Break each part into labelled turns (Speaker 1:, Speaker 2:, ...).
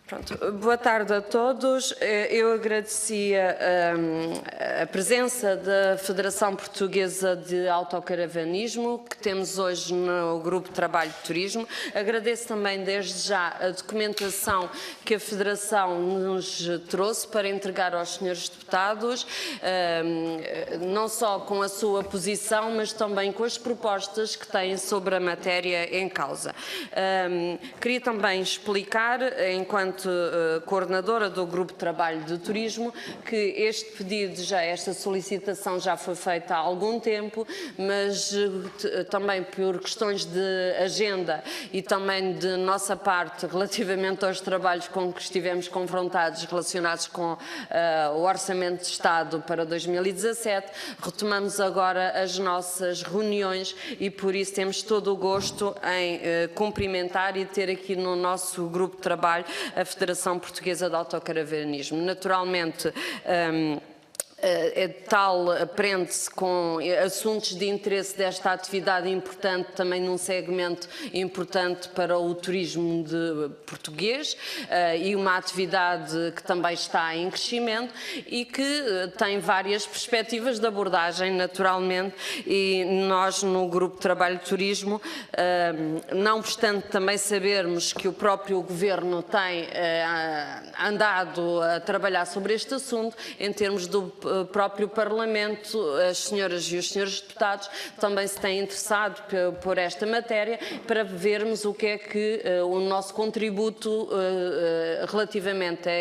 Speaker 1: Pronto, boa tarde a todos. Eu agradecia a presença da Federação Portuguesa de Autocaravanismo, que temos hoje no Grupo de Trabalho de Turismo. Agradeço também desde já a documentação que a Federação nos trouxe para entregar aos senhores deputados, não só com a sua posição, mas também com as propostas que têm sobre a matéria em causa. Queria também explicar, enquanto coordenadora do Grupo de Trabalho de Turismo, que este pedido, esta solicitação já foi feita há algum tempo, mas também por questões de agenda e também de nossa parte relativamente aos trabalhos com que estivemos confrontados relacionados com o Orçamento de Estado para 2017, retomamos agora as nossas reuniões e por isso temos todo o gosto em cumprimentar e ter aqui no nosso grupo de trabalho a Federação Portuguesa de Autocaravanismo. Naturalmente, tal aprende-se com assuntos de interesse desta atividade importante, também num segmento importante para o turismo português e uma atividade que também está em crescimento e que tem várias perspectivas de abordagem, naturalmente, e nós no Grupo de Trabalho de Turismo, não obstante também sabermos que o próprio Governo tem andado a trabalhar sobre este assunto, em termos do próprio Parlamento, as senhoras e os senhores deputados também se têm interessado por esta matéria para vermos o que é que o nosso contributo relativamente a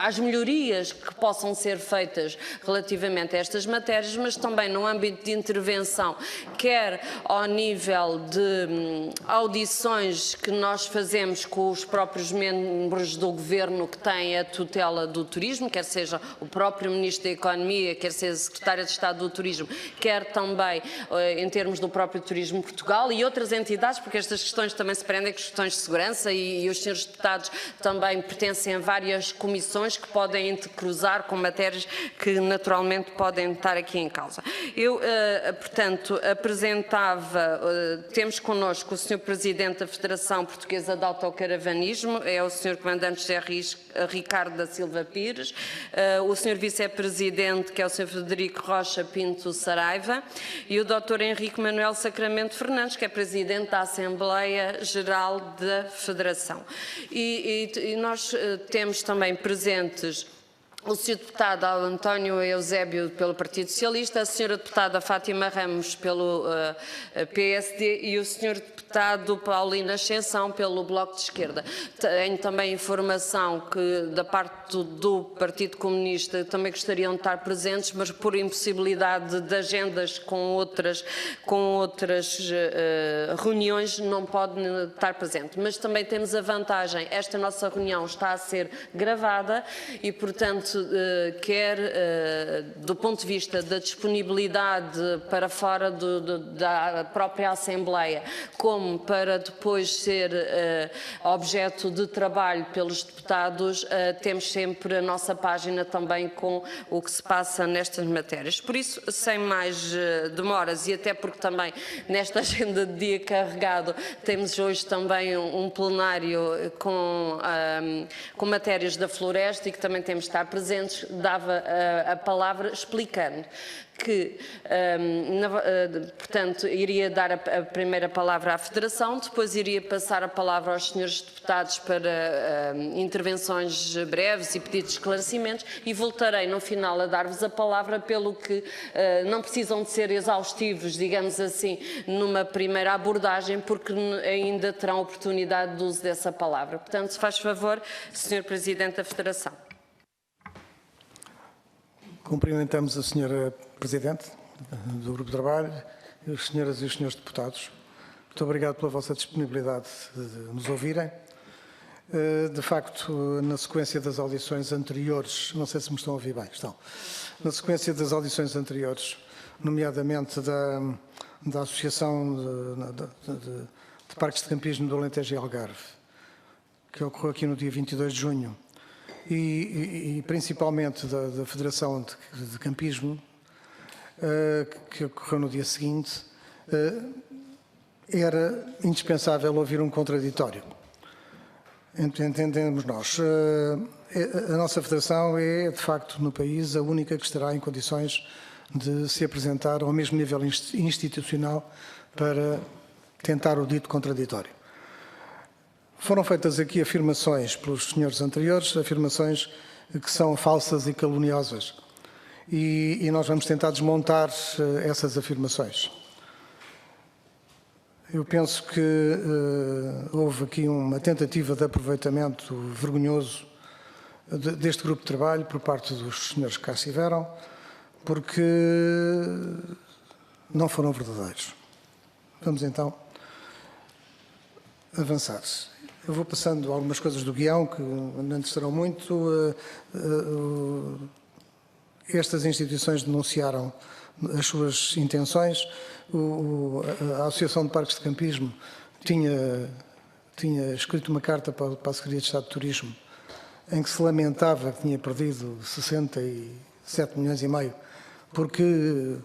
Speaker 1: às melhorias que possam ser feitas relativamente a estas matérias, mas também no âmbito de intervenção, quer ao nível de audições que nós fazemos com os próprios membros do Governo que têm a tutela do turismo, quer seja o próprio Ministro da Economia, quer seja a Secretária de Estado do Turismo, quer também em termos do próprio Turismo Portugal e outras entidades, porque estas questões também se prendem com questões de segurança e os senhores deputados também pertencem a várias comissões que podem intercruzar com matérias que naturalmente podem estar aqui em causa. Eu, portanto, temos connosco o Sr. Presidente da Federação Portuguesa de Autocaravanismo, é o Sr. Comandante José Ricardo da Silva Pires, o Sr. Vice-Presidente, que é o Sr. Frederico Rocha Pinto Saraiva, e o Dr. Henrique Manuel Sacramento Fernandes, que é Presidente da Assembleia Geral da Federação. E nós temos também presentes o Sr. Deputado António Eusébio pelo Partido Socialista, a Sra. Deputada Fátima Ramos pelo PSD e o Sr. Deputado Paulino Ascensão pelo Bloco de Esquerda. Tenho também informação que da parte do Partido Comunista também gostariam de estar presentes, mas por impossibilidade de agendas com outras reuniões não podem estar presentes. Mas também temos a vantagem, esta nossa reunião está a ser gravada e, portanto, quer do ponto de vista da disponibilidade para fora da própria Assembleia, como para depois ser objeto de trabalho pelos deputados, temos sempre a nossa página também com o que se passa nestas matérias. Por isso, sem mais demoras, e até porque também nesta agenda de dia carregado temos hoje também um plenário com matérias da floresta e que também temos de estar presentes, dava a palavra explicando que, portanto, iria dar a primeira palavra à Federação, depois iria passar a palavra aos senhores deputados para intervenções breves e pedidos de esclarecimentos e voltarei no final a dar-vos a palavra, pelo que não precisam de ser exaustivos, digamos assim, numa primeira abordagem, porque ainda terão oportunidade de uso dessa palavra. Portanto, se faz favor, Sr. Presidente da Federação.
Speaker 2: Cumprimentamos a Sra. Presidente do Grupo de Trabalho, as senhoras e os senhores deputados. Muito obrigado pela vossa disponibilidade de nos ouvirem. De facto, na sequência das audições anteriores, não sei se me estão a ouvir bem, estão. Na sequência das audições anteriores, nomeadamente da Associação de Parques de Campismo do Alentejo e Algarve, que ocorreu aqui no dia 22 de junho, e principalmente da Federação de Campismo, que ocorreu no dia seguinte, era indispensável ouvir um contraditório. Entendemos nós. A nossa federação é, de facto, no país, a única que estará em condições de se apresentar ao mesmo nível institucional para tentar o dito contraditório. Foram feitas aqui afirmações pelos senhores anteriores, afirmações que são falsas e caluniosas. E nós vamos tentar desmontar essas afirmações. Eu penso que houve aqui uma tentativa de aproveitamento vergonhoso deste grupo de trabalho por parte dos senhores que cá estiveram, porque não foram verdadeiros. Vamos então avançar. Eu vou passando algumas coisas do guião que não interessarão muito. Estas instituições denunciaram as suas intenções. A Associação de Parques de Campismo tinha escrito uma carta para a Secretaria de Estado de Turismo em que se lamentava que tinha perdido 67 milhões e meio porque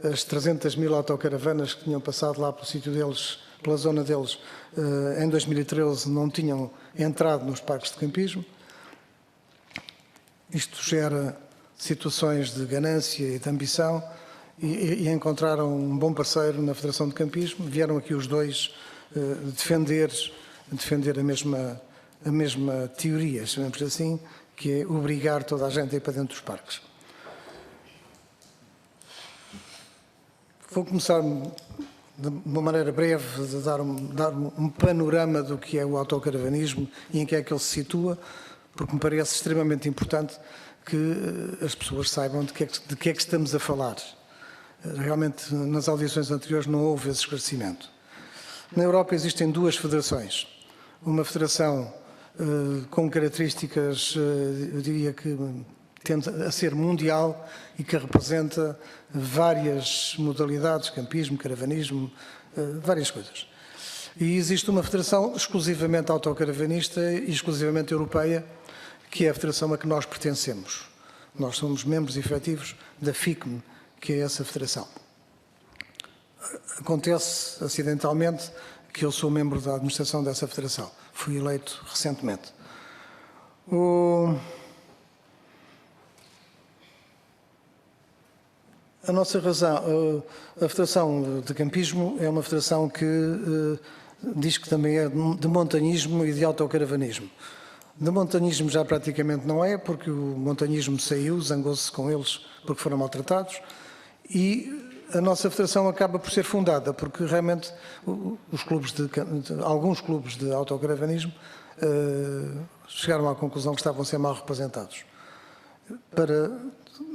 Speaker 2: as 300 mil autocaravanas que tinham passado lá pelo sítio deles, pela zona deles, em 2013 não tinham entrado nos parques de campismo. Isto gera situações de ganância e de ambição e encontraram um bom parceiro na Federação de Campismo. Vieram aqui os dois defender a mesma teoria, chamemos assim, que é obrigar toda a gente a ir para dentro dos parques. Vou começar de uma maneira breve de dar um panorama do que é o autocaravanismo e em que é que ele se situa, porque me parece extremamente importante que as pessoas saibam de que é que estamos a falar. Realmente, nas audições anteriores não houve esse esclarecimento. Na Europa existem duas federações. Uma federação com características, eu diria que tende a ser mundial e que representa várias modalidades, campismo, caravanismo, várias coisas. E existe uma federação exclusivamente autocaravanista e exclusivamente europeia, que é a federação a que nós pertencemos. Nós somos membros efetivos da FICM, que é essa federação. Acontece, acidentalmente, que eu sou membro da administração dessa federação. Fui eleito recentemente. A nossa razão, a Federação de Campismo é uma federação que diz que também é de montanhismo e de autocaravanismo. De montanhismo já praticamente não é, porque o montanhismo saiu, zangou-se com eles porque foram maltratados, e a nossa federação acaba por ser fundada, porque realmente alguns clubes de autocaravanismo chegaram à conclusão que estavam a ser mal representados. Para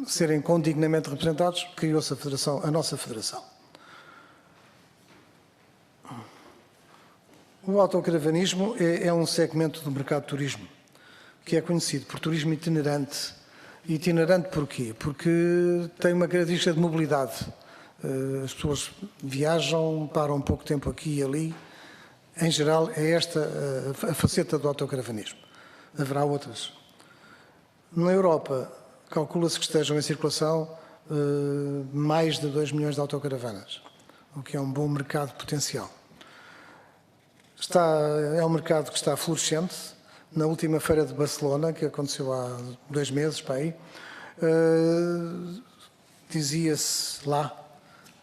Speaker 2: serem condignamente representados, criou-se a nossa federação. O autocaravanismo é um segmento do mercado de turismo, que é conhecido por turismo itinerante. Itinerante porquê? Porque tem uma característica de mobilidade. As pessoas viajam, param um pouco tempo aqui e ali. Em geral, é esta a faceta do autocaravanismo. Haverá outras. Na Europa, calcula-se que estejam em circulação mais de 2 milhões de autocaravanas, o que é um bom mercado potencial. É um mercado que está florescente. Na última feira de Barcelona, que aconteceu há 2 meses, para aí, dizia-se lá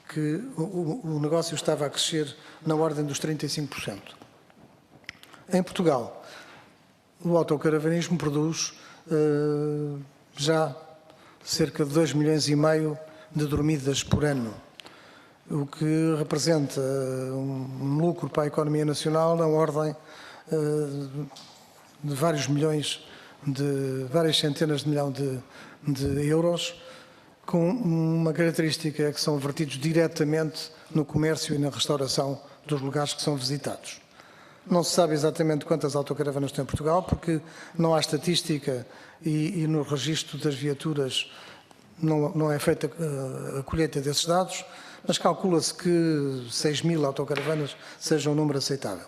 Speaker 2: que o negócio estava a crescer na ordem dos 35%. Em Portugal, o autocaravanismo produz já cerca de 2 milhões e meio de dormidas por ano, o que representa um lucro para a economia nacional na ordem de vários milhões, de várias centenas de milhões de euros, com uma característica que são vertidos diretamente no comércio e na restauração dos lugares que são visitados. Não se sabe exatamente quantas autocaravanas tem em Portugal, porque não há estatística e no registro das viaturas não é feita a colheita desses dados, mas calcula-se que 6.000 autocaravanas seja um número aceitável.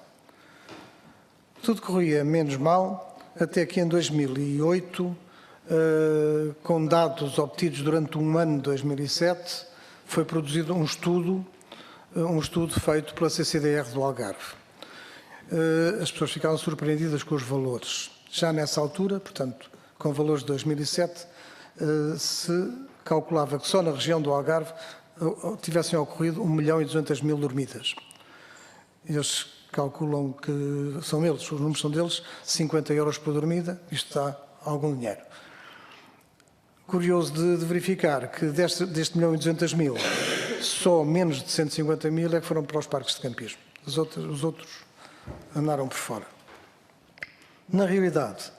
Speaker 2: Tudo corria menos mal, até que em 2008, com dados obtidos durante um ano de 2007, foi produzido um estudo feito pela CCDR do Algarve. as pessoas ficaram surpreendidas com os valores. Já nessa altura, portanto, com valores de 2007, se calculava que só na região do Algarve tivessem ocorrido 1.200.000 dormidas. Eles calculam que são eles, os números são deles, 50 euros por dormida, isto dá algum dinheiro. Curioso de verificar que deste 1.200.000, só menos de 150.000 é que foram para os parques de campismo. Os outros andaram por fora. Na realidade,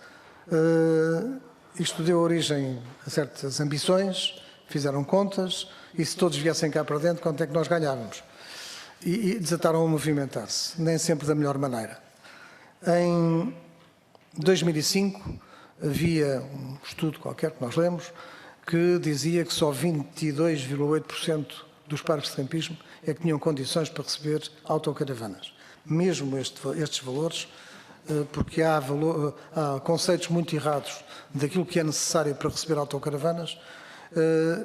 Speaker 2: isto deu origem a certas ambições, fizeram contas, e se todos viessem cá para dentro, quanto é que nós ganhávamos? E desataram a movimentar-se, nem sempre da melhor maneira. Em 2005, havia um estudo qualquer que nós lemos, que dizia que só 22,8% dos parques de campismo é que tinham condições para receber autocaravanas. Mesmo estes valores, porque há conceitos muito errados daquilo que é necessário para receber autocaravanas,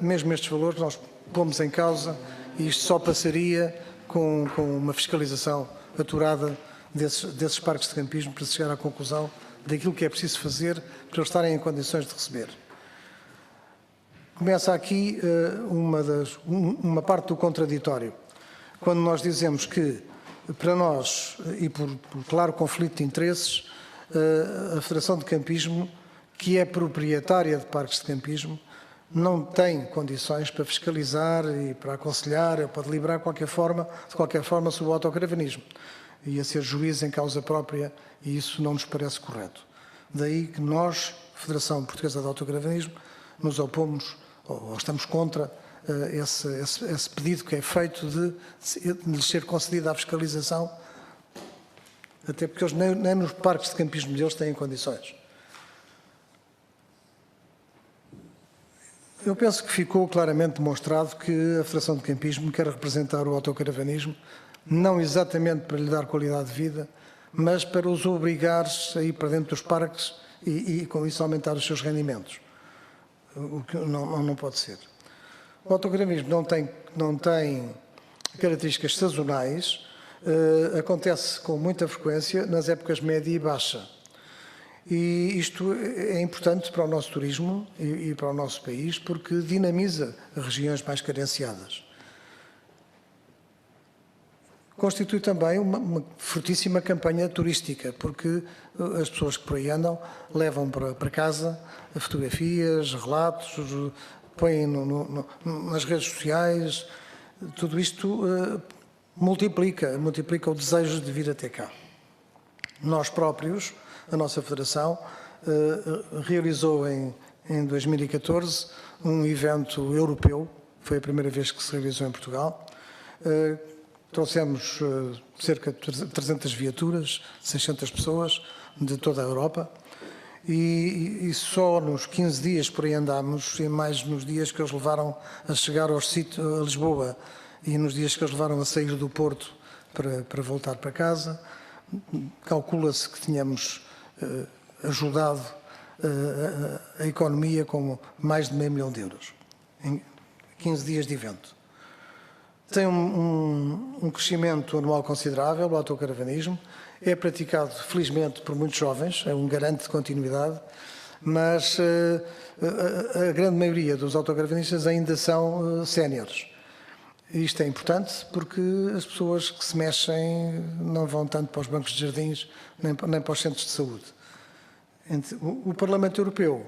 Speaker 2: mesmo estes valores nós pomos em causa e isto só passaria com uma fiscalização aturada desses parques de campismo para se chegar à conclusão daquilo que é preciso fazer para eles estarem em condições de receber. Começa aqui uma parte do contraditório. Quando nós dizemos que, para nós, e por claro conflito de interesses, a Federação de Campismo, que é proprietária de parques de campismo, não tem condições para fiscalizar e para aconselhar ou para deliberar de qualquer forma sobre o autocaravanismo. E a ser juiz em causa própria, e isso não nos parece correto. Daí que nós, Federação Portuguesa de Autocaravanismo, nos opomos ou estamos contra esse pedido que é feito de lhes ser concedida a fiscalização, até porque eles nem nos parques de campismo deles têm condições. Eu penso que ficou claramente demonstrado que a Federação de Campismo quer representar o autocaravanismo, não exatamente para lhe dar qualidade de vida, mas para os obrigar a ir para dentro dos parques e com isso aumentar os seus rendimentos. O que não pode ser. O autocaravanismo não tem características sazonais, acontece com muita frequência nas épocas média e baixa. E isto é importante para o nosso turismo e para o nosso país, porque dinamiza regiões mais carenciadas. Constitui também uma fortíssima campanha turística, porque as pessoas que por aí andam levam para casa fotografias, relatos, põem nas redes sociais, tudo isto multiplica o desejo de vir até cá. Nós próprios, a nossa Federação, realizou em 2014 um evento europeu, foi a primeira vez que se realizou em Portugal. Trouxemos cerca de 300 viaturas, 600 pessoas de toda a Europa e só nos 15 dias por aí andámos, e mais nos dias que eles levaram a chegar ao sítio, a Lisboa, e nos dias que eles levaram a sair do Porto para voltar para casa. Calcula-se que tínhamos ajudado a economia com mais de €500 mil em 15 dias de evento. Tem um crescimento anual considerável, o autocaravanismo. É praticado, felizmente, por muitos jovens, é um garante de continuidade, mas a grande maioria dos autocaravanistas ainda são séniores. Isto é importante porque as pessoas que se mexem não vão tanto para os bancos de jardins nem para os centros de saúde. O Parlamento Europeu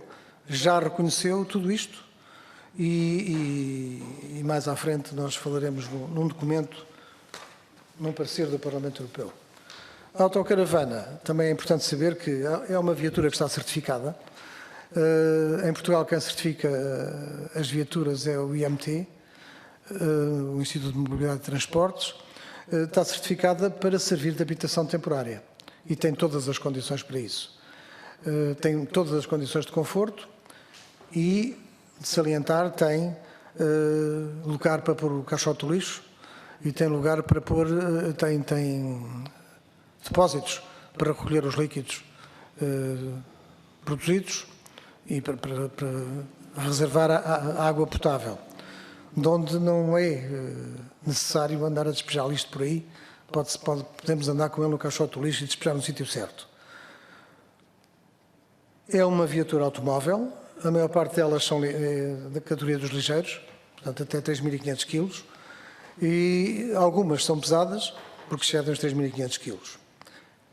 Speaker 2: já reconheceu tudo isto e mais à frente nós falaremos num documento, num parecer do Parlamento Europeu. A autocaravana, também é importante saber que é uma viatura que está certificada. Em Portugal quem certifica as viaturas é o IMT, o Instituto de Mobilidade e Transportes. Está certificada para servir de habitação temporária e tem todas as condições para isso. Tem todas as condições de conforto e, de salientar, tem lugar para pôr o caixote do lixo e tem lugar para pôr, tem depósitos para recolher os líquidos produzidos e para reservar a água potável, de onde não é necessário andar a despejar isto por aí, podemos andar com ele no caixote do lixo e despejar no sítio certo. É uma viatura automóvel, a maior parte delas são da categoria dos ligeiros, portanto até 3.500 kg, e algumas são pesadas, porque excedem os 3.500 kg.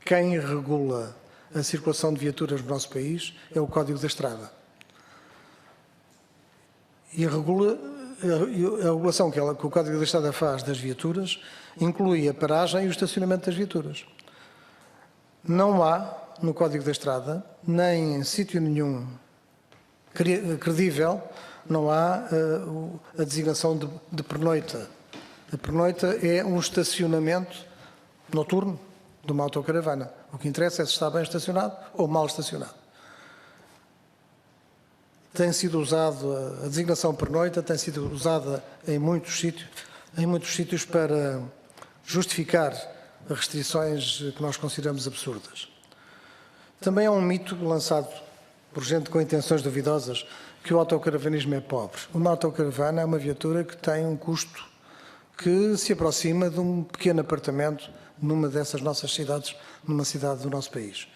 Speaker 2: Quem regula a circulação de viaturas no nosso país é o Código da Estrada. E a regulação que o Código da Estrada faz das viaturas inclui a paragem e o estacionamento das viaturas. Não há, no Código da Estrada, nem em sítio nenhum credível, não há a designação de pernoita. A pernoita é um estacionamento noturno de uma autocaravana. O que interessa é se está bem estacionado ou mal estacionado. Tem sido usado, a designação pernoita tem sido usada em muitos sítios para justificar restrições que nós consideramos absurdas. Também há um mito lançado por gente com intenções duvidosas que o autocaravanismo é pobre. Uma autocaravana é uma viatura que tem um custo que se aproxima de um pequeno apartamento numa dessas nossas cidades, numa cidade do nosso país.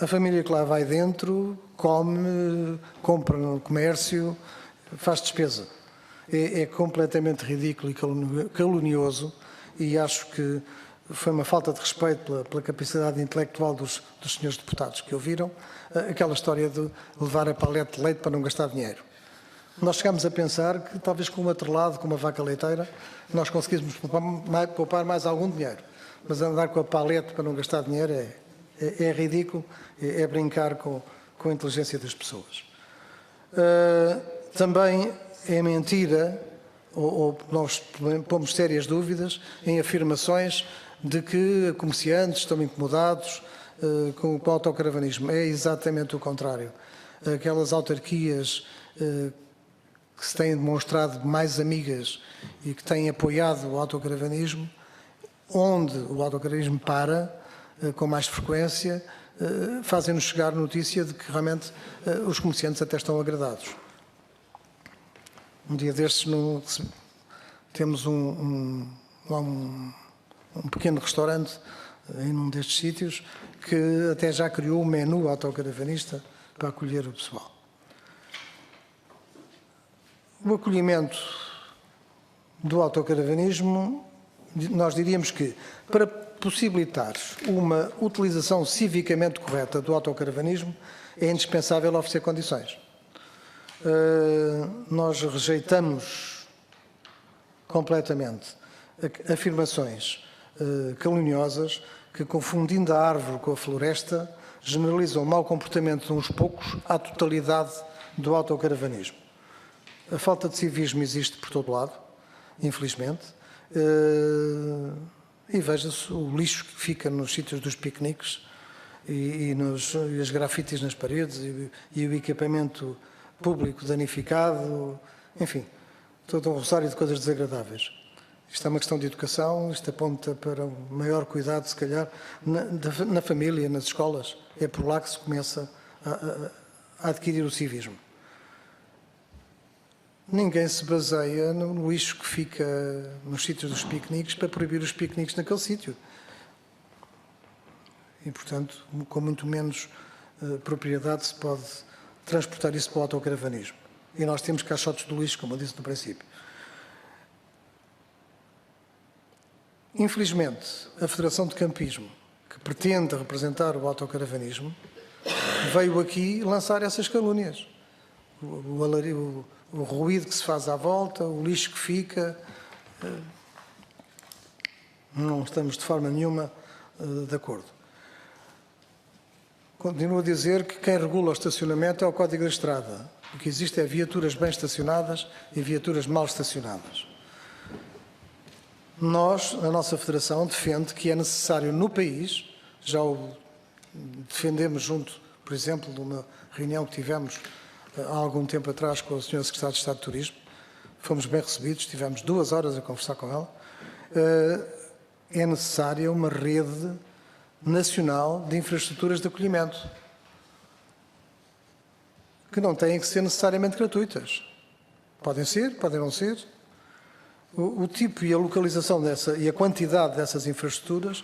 Speaker 2: A família que lá vai dentro come, compra no comércio, faz despesa. É completamente ridículo e calunioso, e acho que foi uma falta de respeito pela capacidade intelectual dos senhores deputados que ouviram aquela história de levar a palete de leite para não gastar dinheiro. Nós chegámos a pensar que talvez com um atrelado, com uma vaca leiteira, nós conseguíssemos poupar mais algum dinheiro. Mas andar com a palete para não gastar dinheiro é ridículo, é brincar com a inteligência das pessoas. Também é mentira, ou nós pomos sérias dúvidas em afirmações de que comerciantes estão incomodados com o autocaravanismo. É exatamente o contrário. Aquelas autarquias que se têm demonstrado mais amigas e que têm apoiado o autocaravanismo, onde o autocaravanismo para com mais frequência, fazem-nos chegar notícia de que realmente os comerciantes até estão agradados. Um dia destes temos um pequeno restaurante em um destes sítios que até já criou um menu autocaravanista para acolher o pessoal. O acolhimento do autocaravanismo, nós diríamos que para possibilitar uma utilização civicamente correta do autocaravanismo é indispensável oferecer condições. Nós rejeitamos completamente afirmações caluniosas que, confundindo a árvore com a floresta, generalizam o mau comportamento de uns poucos à totalidade do autocaravanismo. A falta de civismo existe por todo lado, infelizmente, e veja-se o lixo que fica nos sítios dos piqueniques e as grafites nas paredes e o equipamento público danificado, enfim, todo um rosário de coisas desagradáveis. Isto é uma questão de educação, isto aponta para um maior cuidado, se calhar, na família, nas escolas. É por lá que se começa a adquirir o civismo. Ninguém se baseia no lixo que fica nos sítios dos piqueniques para proibir os piqueniques naquele sítio. E, portanto, com muito menos propriedade se pode transportar isso para o autocaravanismo. E nós temos caixotes do lixo, como eu disse no princípio. Infelizmente, a Federação de Campismo, que pretende representar o autocaravanismo, veio aqui lançar essas calúnias. O ruído que se faz à volta, o lixo que fica. Não estamos de forma nenhuma de acordo. Continuo a dizer que quem regula o estacionamento é o Código da Estrada. O que existe é viaturas bem estacionadas e viaturas mal estacionadas. A nossa Federação, defende que é necessário no país, já o defendemos junto, por exemplo, de uma reunião que tivemos há algum tempo atrás com a Sra. Secretária de Estado de Turismo, fomos bem recebidos, tivemos 2 horas a conversar com ela, é necessária uma rede nacional de infraestruturas de acolhimento, que não têm que ser necessariamente gratuitas. Podem ser, podem não ser. O tipo e a localização e a quantidade dessas infraestruturas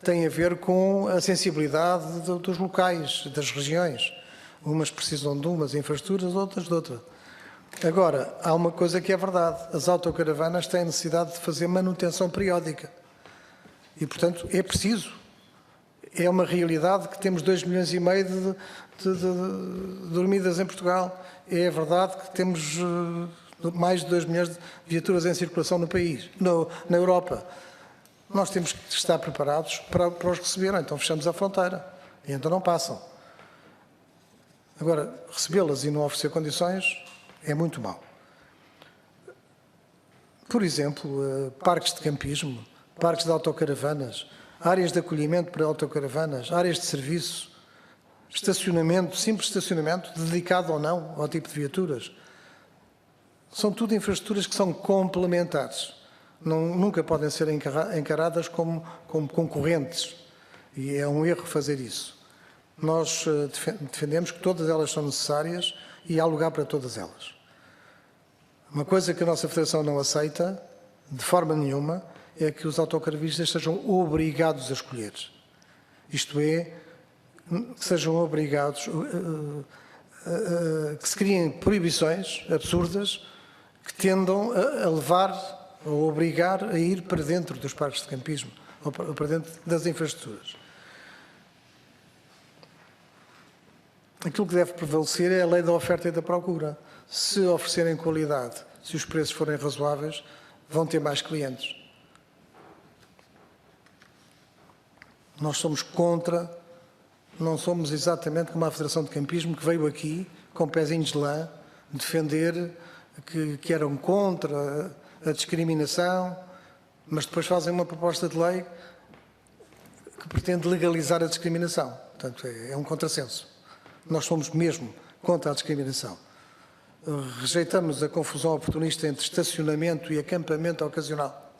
Speaker 2: tem a ver com a sensibilidade dos locais, das regiões. Umas precisam de umas infraestruturas, outras de outra. Agora, há uma coisa que é verdade. As autocaravanas têm necessidade de fazer manutenção periódica. E, portanto, é preciso. É uma realidade que temos 2,5 milhões de dormidas em Portugal. É verdade que temos mais de 2 milhões de viaturas em circulação no país, na Europa. Nós temos que estar preparados para os receber, então fechamos a fronteira e então não passam. Agora, recebê-las e não oferecer condições é muito mau. Por exemplo, parques de campismo, parques de autocaravanas, áreas de acolhimento para autocaravanas, áreas de serviço, estacionamento, simples estacionamento, dedicado ou não ao tipo de viaturas. São tudo infraestruturas que são complementares. Nunca podem ser encaradas como concorrentes. E é um erro fazer isso. Nós defendemos que todas elas são necessárias e há lugar para todas elas. Uma coisa que a nossa Federação não aceita, de forma nenhuma, é que os autocaravanistas sejam obrigados a escolher. Isto é, que sejam obrigados, que se criem proibições absurdas que tendam a levar, a obrigar a ir para dentro dos parques de campismo, ou para dentro das infraestruturas. Aquilo que deve prevalecer é a lei da oferta e da procura. Se oferecerem qualidade, se os preços forem razoáveis, vão ter mais clientes. Nós somos contra, não somos exatamente como a Federação de Campismo, que veio aqui, com pezinhos de lã, defender que eram contra a discriminação, mas depois fazem uma proposta de lei que pretende legalizar a discriminação. Portanto, é um contrassenso. Nós somos mesmo contra a discriminação. Rejeitamos a confusão oportunista entre estacionamento e acampamento ocasional,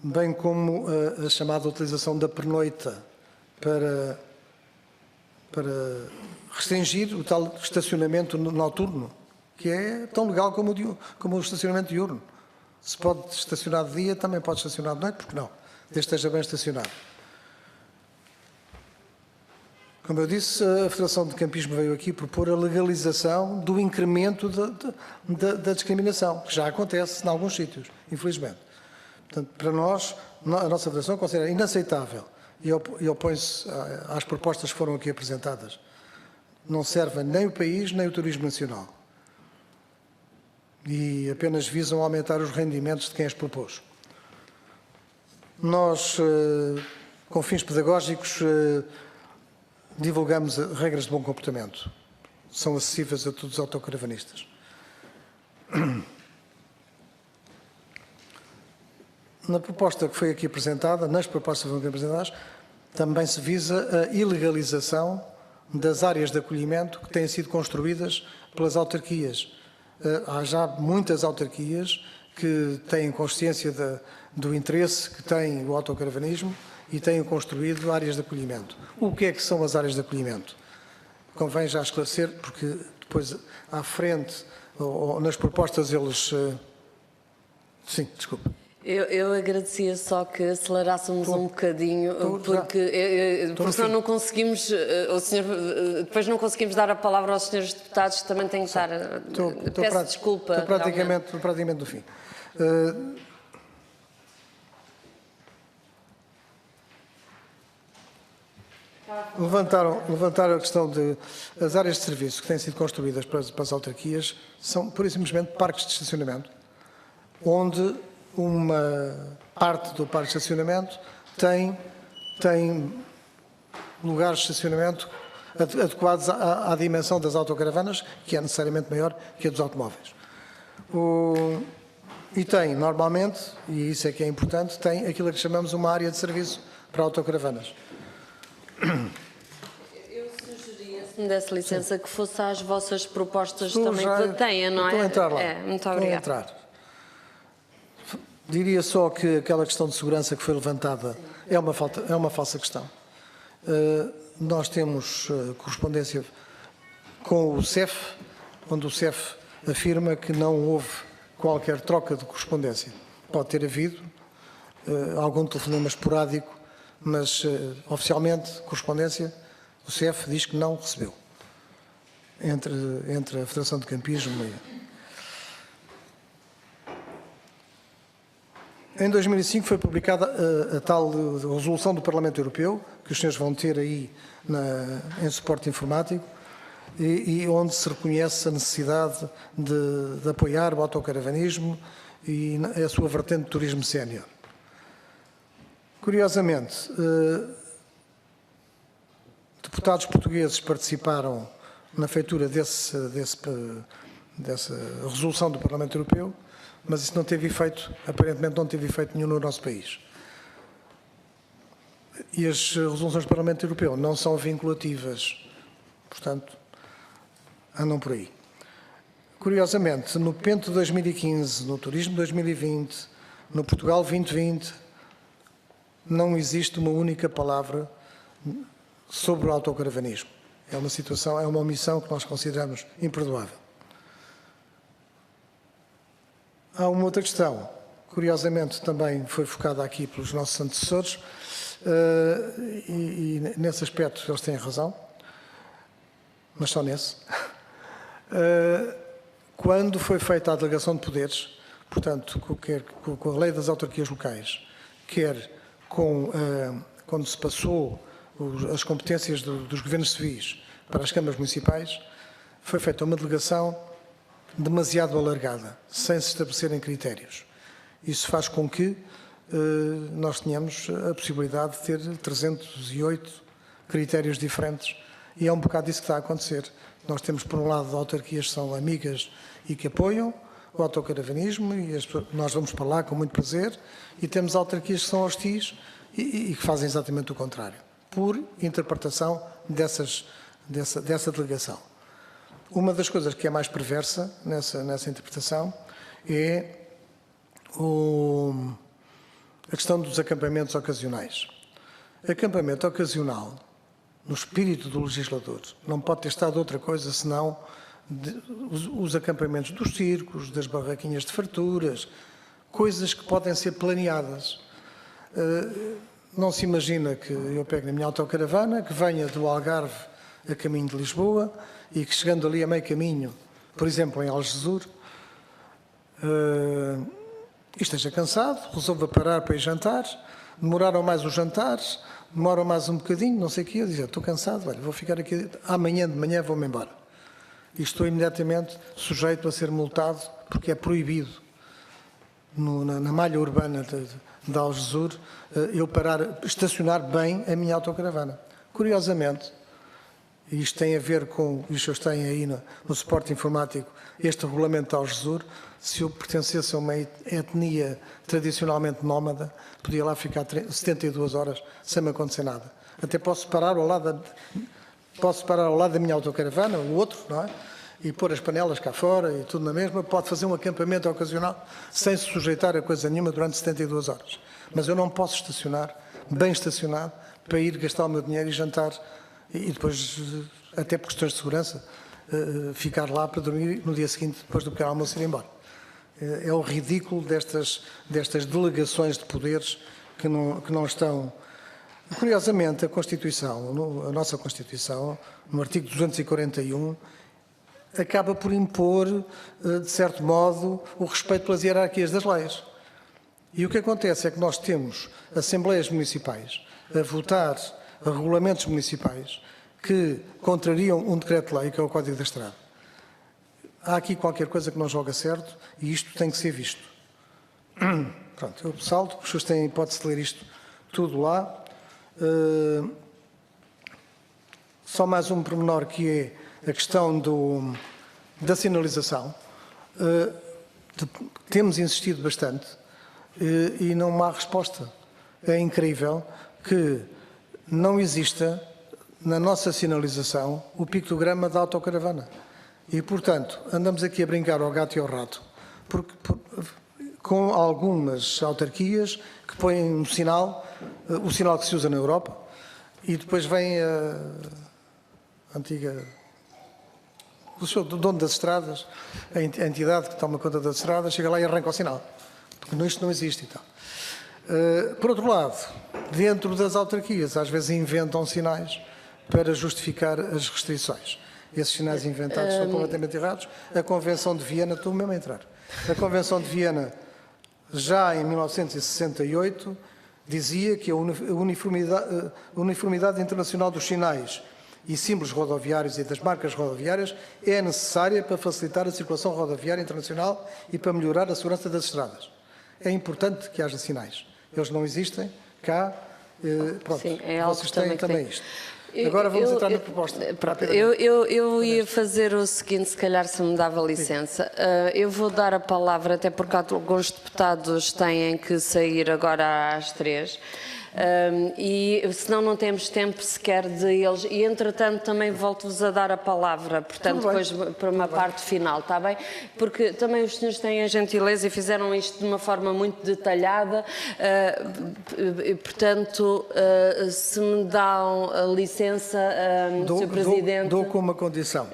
Speaker 2: bem como a chamada utilização da pernoita para restringir o tal estacionamento noturno, que é tão legal como o estacionamento diurno. Se pode estacionar de dia, também pode estacionar de noite, porque não? Desde que esteja bem estacionado. Como eu disse, a Federação de Campismo veio aqui propor a legalização do incremento da discriminação, que já acontece em alguns sítios, infelizmente. Portanto, para nós, a nossa Federação considera inaceitável e opõe-se às propostas que foram aqui apresentadas. Não servem nem o país, nem o turismo nacional. E apenas visam aumentar os rendimentos de quem as propôs. Nós, com fins pedagógicos, divulgamos regras de bom comportamento. São acessíveis a todos os autocaravanistas. Na proposta que foi aqui apresentada, nas propostas que foram aqui apresentadas, também se visa a ilegalização das áreas de acolhimento que têm sido construídas pelas autarquias. Há já muitas autarquias que têm consciência do interesse que tem o autocaravanismo e têm construído áreas de acolhimento. O que é que são as áreas de acolhimento? Convém já esclarecer, porque depois à frente, ou nas propostas, eles... Sim, desculpe.
Speaker 1: Eu agradecia só que acelerássemos um bocadinho, porque senão não conseguimos, depois não conseguimos dar a palavra aos senhores deputados, que também têm que estar... Peço desculpa.
Speaker 2: Estou praticamente no fim. Levantaram a questão de as áreas de serviço que têm sido construídas para as autarquias são, pura e simplesmente, parques de estacionamento, onde uma parte do parque de estacionamento tem lugares de estacionamento adequados à dimensão das autocaravanas, que é necessariamente maior que a dos automóveis. E tem, normalmente, e isso é que é importante, tem aquilo que chamamos uma área de serviço para autocaravanas.
Speaker 1: Eu sugeria, se me desse licença, que fosse às vossas propostas também que tenham, não é?
Speaker 2: Estou a entrar lá.
Speaker 1: Muito obrigada.
Speaker 2: Diria só que aquela questão de segurança que foi levantada é uma falsa questão. Nós temos correspondência com o CEF, onde o CEF afirma que não houve qualquer troca de correspondência. Pode ter havido algum telefonema esporádico, mas oficialmente, correspondência, o CEF diz que não recebeu entre a Federação de Campismo e... Em 2005 foi publicada a tal resolução do Parlamento Europeu, que os senhores vão ter aí em suporte informático, e onde se reconhece a necessidade de apoiar o autocaravanismo e a sua vertente de turismo sénior. Curiosamente, deputados portugueses participaram na feitura dessa resolução do Parlamento Europeu, mas isso não teve efeito, aparentemente não teve efeito nenhum no nosso país. E as resoluções do Parlamento Europeu não são vinculativas, portanto, andam por aí. Curiosamente, no PENTE 2015, no Turismo 2020, no Portugal 2020, não existe uma única palavra sobre o autocaravanismo. É uma situação, é uma omissão que nós consideramos imperdoável. Há uma outra questão, curiosamente também foi focada aqui pelos nossos antecessores, e nesse aspecto eles têm razão, mas só nesse. Quando foi feita a delegação de poderes, portanto, quer com a lei das autarquias locais, quer quando se passou as competências dos governos civis para as câmaras municipais, foi feita uma delegação demasiado alargada, sem se estabelecerem critérios. Isso faz com que nós tenhamos a possibilidade de ter 308 critérios diferentes, e é um bocado isso que está a acontecer. Nós temos, por um lado, autarquias que são amigas e que apoiam o autocaravanismo, e nós vamos para lá com muito prazer, e temos autarquias que são hostis e que fazem exatamente o contrário, por interpretação dessa delegação. Uma das coisas que é mais perversa nessa interpretação é a questão dos acampamentos ocasionais. Acampamento ocasional, no espírito do legislador, não pode ter estado outra coisa senão os acampamentos dos circos, das barraquinhas de farturas, coisas que podem ser planeadas. Não se imagina que eu pego na minha autocaravana, que venha do Algarve a caminho de Lisboa e que, chegando ali a meio caminho, por exemplo, em Algesur, esteja cansado, resolva parar para ir jantar, demoraram mais os jantares, demoram mais um bocadinho, não sei o quê, eu dizia, estou cansado, olha, vou ficar aqui, amanhã de manhã vou-me embora. E estou imediatamente sujeito a ser multado, porque é proibido, na malha urbana de Algesur, eu estacionar bem a minha autocaravana. Curiosamente, e isto tem a ver com, os senhores têm aí no suporte informático, este regulamento de Algesur, se eu pertencesse a uma etnia tradicionalmente nómada, podia lá ficar 72 horas sem me acontecer nada. Até posso parar ao lado da minha autocaravana, o outro, não é? E pôr as panelas cá fora e tudo na mesma, pode fazer um acampamento ocasional sem se sujeitar a coisa nenhuma durante 72 horas. Mas eu não posso estacionar, bem estacionado, para ir gastar o meu dinheiro e jantar e depois, até por questões de segurança, ficar lá para dormir no dia seguinte, depois do pequeno almoço, e ir embora. É o ridículo destas delegações de poderes que não estão... Curiosamente, a nossa Constituição, no artigo 241, acaba por impor, de certo modo, o respeito pelas hierarquias das leis. E o que acontece é que nós temos assembleias municipais a votar regulamentos municipais que contrariam um decreto-lei, que é o Código da Estrada. Há aqui qualquer coisa que não joga certo e isto tem que ser visto. Pronto, eu salto, os senhores têm a hipótese de ler isto tudo lá. Só mais um pormenor, que é a questão da sinalização. Temos insistido bastante e não há resposta. É incrível que não exista na nossa sinalização o pictograma da autocaravana. E, portanto, andamos aqui a brincar ao gato e ao rato, com algumas autarquias que põem o sinal que se usa na Europa, e depois vem a antiga o senhor dono das estradas, a entidade que toma conta das estradas, chega lá e arranca o sinal. Porque isto não existe e tal. Por outro lado, dentro das autarquias, às vezes inventam sinais para justificar as restrições. Esses sinais inventados são completamente errados. A Convenção de Viena, estou mesmo a entrar. A Convenção de Viena, já em 1968, dizia que a uniformidade internacional dos sinais e símbolos rodoviários e das marcas rodoviárias é necessária para facilitar a circulação rodoviária internacional e para melhorar a segurança das estradas. É importante que haja sinais. Eles não existem cá. Pronto,
Speaker 1: sim, é algo
Speaker 2: vocês têm também
Speaker 1: tem.
Speaker 2: isto. Agora vamos entrar na proposta.
Speaker 1: Eu ia fazer o seguinte, se calhar se me dava licença. Eu vou dar a palavra, até porque alguns deputados têm que sair agora às 3. E senão não temos tempo sequer de eles. E entretanto também volto-vos a dar a palavra, portanto depois para uma parte final, está bem? Porque também os senhores têm a gentileza e fizeram isto de uma forma muito detalhada, portanto se me dão a licença, Sr. Presidente.
Speaker 2: Dou com uma condição.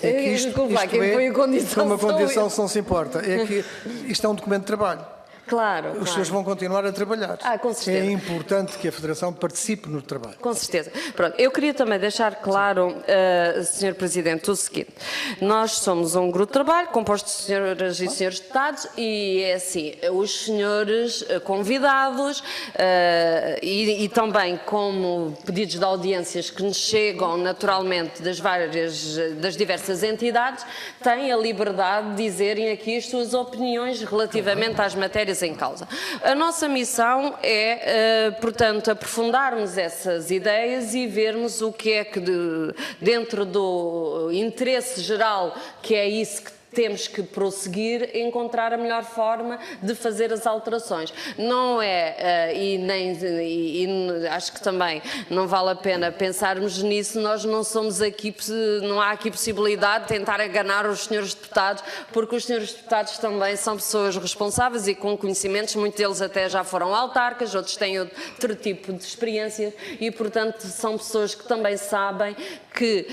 Speaker 1: É que isto quem põe a condição
Speaker 2: com uma condição, se não se importa, é que isto é um documento de trabalho.
Speaker 1: Claro.
Speaker 2: Os senhores vão continuar a trabalhar.
Speaker 1: Com certeza.
Speaker 2: É importante que a Federação participe no trabalho.
Speaker 1: Com certeza. Pronto, eu queria também deixar claro, Sr. Presidente, o seguinte. Nós somos um grupo de trabalho composto de senhoras e senhores deputados e é assim, os senhores convidados e também como pedidos de audiências que nos chegam naturalmente das diversas entidades, têm a liberdade de dizerem aqui as suas opiniões relativamente às matérias em causa. A nossa missão é, portanto, aprofundarmos essas ideias e vermos o que é que, dentro do interesse geral, que é isso que temos que prosseguir, encontrar a melhor forma de fazer as alterações. Não é, acho que também não vale a pena pensarmos nisso, nós não somos aqui, não há aqui possibilidade de tentar enganar os senhores deputados, porque os senhores deputados também são pessoas responsáveis e com conhecimentos, muitos deles até já foram autarcas, outros têm outro tipo de experiências e, portanto, são pessoas que também sabem que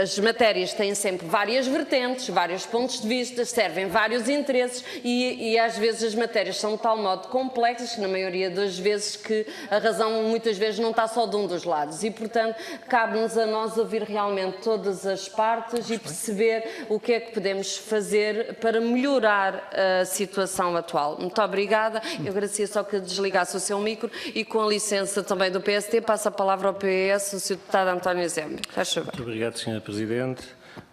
Speaker 1: as matérias têm sempre várias vertentes, vários pontos de vista, servem vários interesses e às vezes as matérias são de tal modo complexas que na maioria das vezes que a razão muitas vezes não está só de um dos lados e portanto cabe-nos a nós ouvir realmente todas as partes e perceber o que é que podemos fazer para melhorar a situação atual. Muito obrigada, eu agradecia só que desligasse o seu micro e com a licença também do PST passo a palavra ao PS, o Sr. Deputado António Zé.
Speaker 3: Muito obrigado, Sra. Presidente.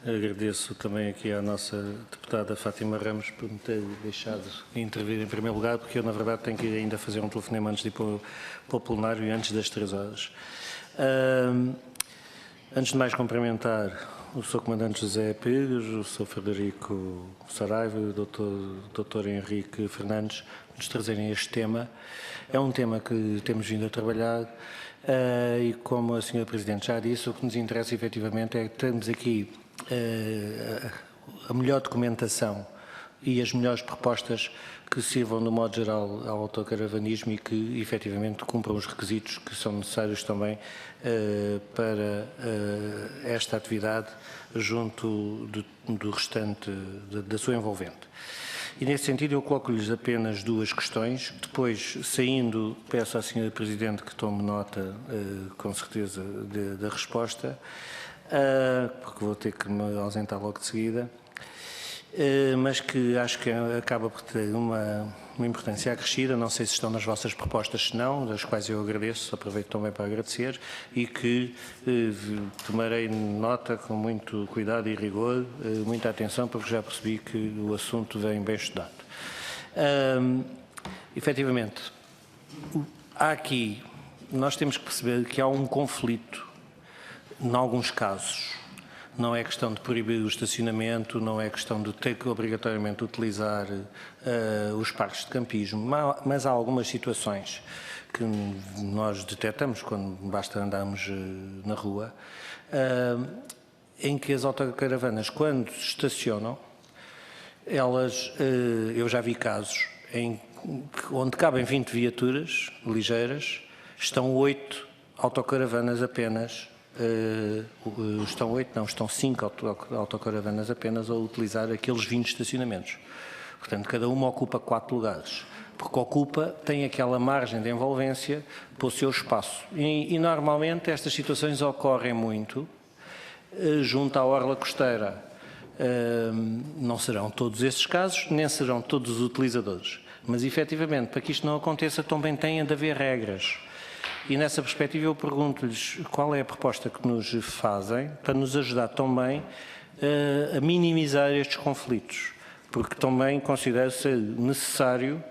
Speaker 3: Agradeço também aqui à nossa deputada Fátima Ramos por me ter deixado intervir em primeiro lugar, porque eu, na verdade, tenho que ainda fazer um telefonema antes de ir para o plenário e antes das 3 horas. Antes de mais, cumprimentar o Sr. Comandante José Pires, o Sr. Frederico Saraiva e o Dr. Henrique Fernandes, nos trazerem este tema. É um tema que temos vindo a trabalhar. E como a Sra. Presidente já disse, o que nos interessa efetivamente é que temos aqui a melhor documentação e as melhores propostas que sirvam, no modo geral, ao autocaravanismo e que efetivamente cumpram os requisitos que são necessários também para esta atividade junto do restante da sua envolvente. E, nesse sentido, eu coloco-lhes apenas 2 questões. Depois, saindo, peço à Sra. Presidente que tome nota, com certeza, da resposta, porque vou ter que me ausentar logo de seguida, mas que acho que acaba por ter uma importância acrescida. Não sei se estão nas vossas propostas, se não, das quais eu agradeço, aproveito também para agradecer, e que tomarei nota com muito cuidado e rigor, muita atenção, porque já percebi que o assunto vem bem estudado. Efetivamente, nós temos que perceber que há um conflito, em alguns casos. Não é questão de proibir o estacionamento, não é questão de ter que obrigatoriamente utilizar os parques de campismo, mas há algumas situações que nós detectamos quando basta andarmos na rua, em que as autocaravanas, quando estacionam, eu já vi casos onde cabem 20 viaturas ligeiras, estão 8 autocaravanas apenas estão 8, não, estão 5 autocaravanas apenas a utilizar aqueles 20 estacionamentos. Portanto, cada uma ocupa 4 lugares, porque ocupa, tem aquela margem de envolvência para o seu espaço. E normalmente estas situações ocorrem muito junto à orla costeira. Não serão todos esses casos, nem serão todos os utilizadores. Mas, efetivamente, para que isto não aconteça, também têm de haver regras. E, nessa perspectiva, eu pergunto-lhes qual é a proposta que nos fazem para nos ajudar também a minimizar estes conflitos, porque também considero ser necessário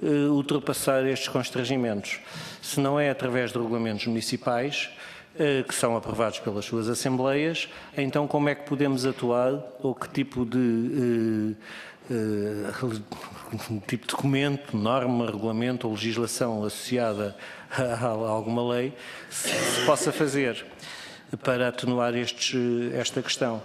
Speaker 3: ultrapassar estes constrangimentos. Se não é através de regulamentos municipais, que são aprovados pelas suas assembleias, então como é que podemos atuar ou que tipo de documento, norma, regulamento ou legislação associada a alguma lei se possa fazer para atenuar esta questão.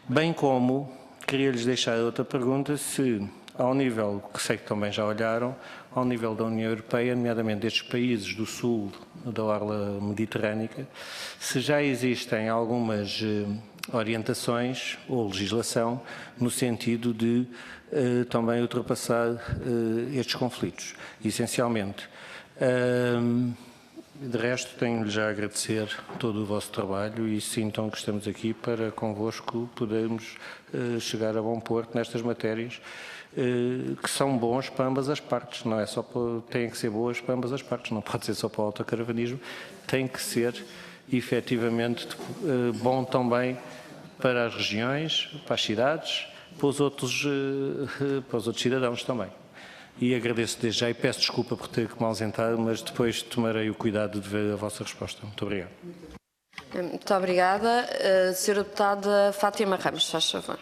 Speaker 3: Bem como queria-lhes deixar outra pergunta, se ao nível, que sei que também já olharam, ao nível da União Europeia, nomeadamente destes países do sul da orla mediterrânica, se já existem algumas orientações ou legislação no sentido de também ultrapassar estes conflitos, essencialmente. De resto, tenho-lhe já a agradecer todo o vosso trabalho e sintam que estamos aqui para convosco podermos chegar a bom porto nestas matérias que são bons para ambas as partes, não é só têm que ser boas para ambas as partes, não pode ser só para o autocaravanismo, tem que ser efetivamente bom também para as regiões, para as cidades, para os outros cidadãos também. E agradeço desde já e peço desculpa por ter que me ausentar, mas depois tomarei o cuidado de ver a vossa resposta. Muito obrigado.
Speaker 1: Muito obrigada. Sra. Deputada Fátima Ramos, faz favor.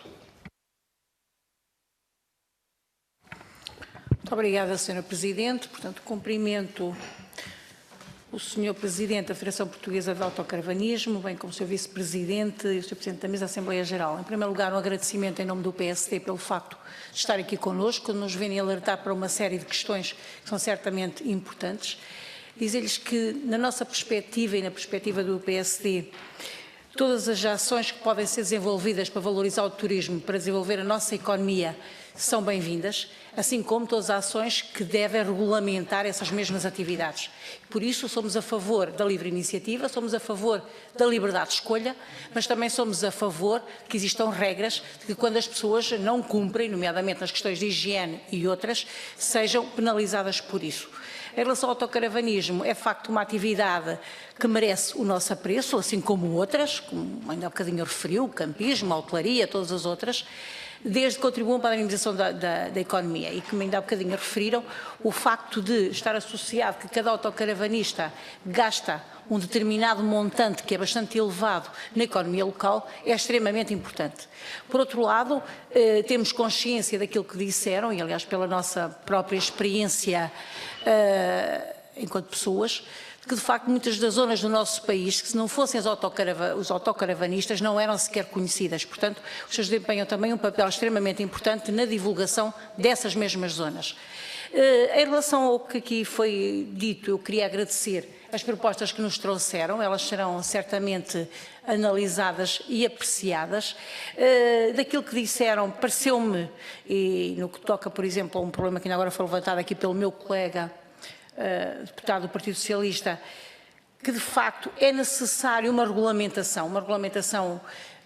Speaker 4: Muito obrigada, Sra. Presidente. Portanto, cumprimento o Sr. Presidente da Federação Portuguesa de Autocaravanismo, bem como o Sr. Vice-Presidente e o Sr. Presidente da Mesa da Assembleia Geral. Em primeiro lugar, um agradecimento em nome do PSD pelo facto de estar aqui connosco, de nos virem alertar para uma série de questões que são certamente importantes. Dizer-lhes que, na nossa perspectiva e na perspectiva do PSD, todas as ações que podem ser desenvolvidas para valorizar o turismo, para desenvolver a nossa economia, são bem-vindas, assim como todas as ações que devem regulamentar essas mesmas atividades. Por isso, somos a favor da livre iniciativa, somos a favor da liberdade de escolha, mas também somos a favor de que existam regras de que quando as pessoas não cumprem, nomeadamente nas questões de higiene e outras, sejam penalizadas por isso. Em relação ao autocaravanismo, é de facto uma atividade que merece o nosso apreço, assim como outras, como ainda há bocadinho referiu, o campismo, a hotelaria, todas as outras, desde que contribuam para a dinamização da economia e que ainda há bocadinho referiram, o facto de estar associado que cada autocaravanista gasta um determinado montante que é bastante elevado na economia local é extremamente importante. Por outro lado, temos consciência daquilo que disseram e aliás pela nossa própria experiência enquanto pessoas, que de facto muitas das zonas do nosso país, que se não fossem os autocaravanistas, não eram sequer conhecidas. Portanto, os seus desempenham também um papel extremamente importante na divulgação dessas mesmas zonas. Em relação ao que aqui foi dito, eu queria agradecer as propostas que nos trouxeram, elas serão certamente analisadas e apreciadas. Daquilo que disseram, pareceu-me, e no que toca, por exemplo, a um problema que ainda agora foi levantado aqui pelo meu colega, deputado do Partido Socialista, que de facto é necessário uma regulamentação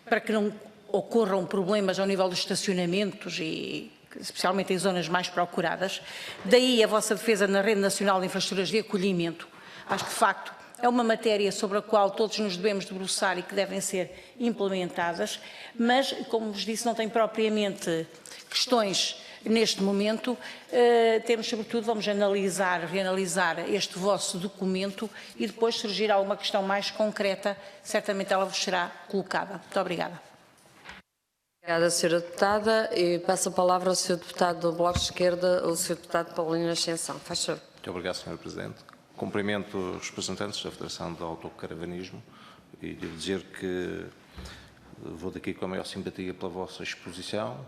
Speaker 4: para que não ocorram problemas ao nível dos estacionamentos e especialmente em zonas mais procuradas. Daí a vossa defesa na Rede Nacional de Infraestruturas de Acolhimento. Acho que de facto é uma matéria sobre a qual todos nos devemos debruçar e que devem ser implementadas, mas, como vos disse, não tem propriamente questões neste momento. Temos, sobretudo, vamos reanalisar este vosso documento e depois surgir alguma questão mais concreta, certamente ela vos será colocada. Muito obrigada.
Speaker 1: Obrigada, Sra. Deputada. E passo a palavra ao Sr. Deputado do Bloco de Esquerda, o Sr. Deputado Paulino Ascensão. Faz favor.
Speaker 5: Muito obrigado, Sr. Presidente. Cumprimento os representantes da Federação do Autocaravanismo e devo dizer que vou daqui com a maior simpatia pela vossa exposição.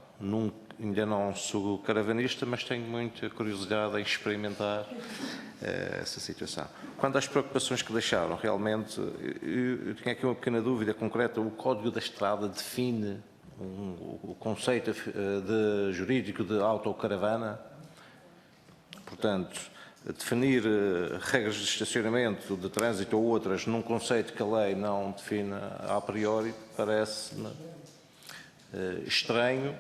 Speaker 5: Ainda não sou caravanista, mas tenho muita curiosidade em experimentar essa situação. Quanto às preocupações que deixaram, realmente, eu tinha aqui uma pequena dúvida concreta. O Código da Estrada define o conceito jurídico de autocaravana. Portanto, definir regras de estacionamento, de trânsito ou outras num conceito que a lei não define a priori, parece-me estranho.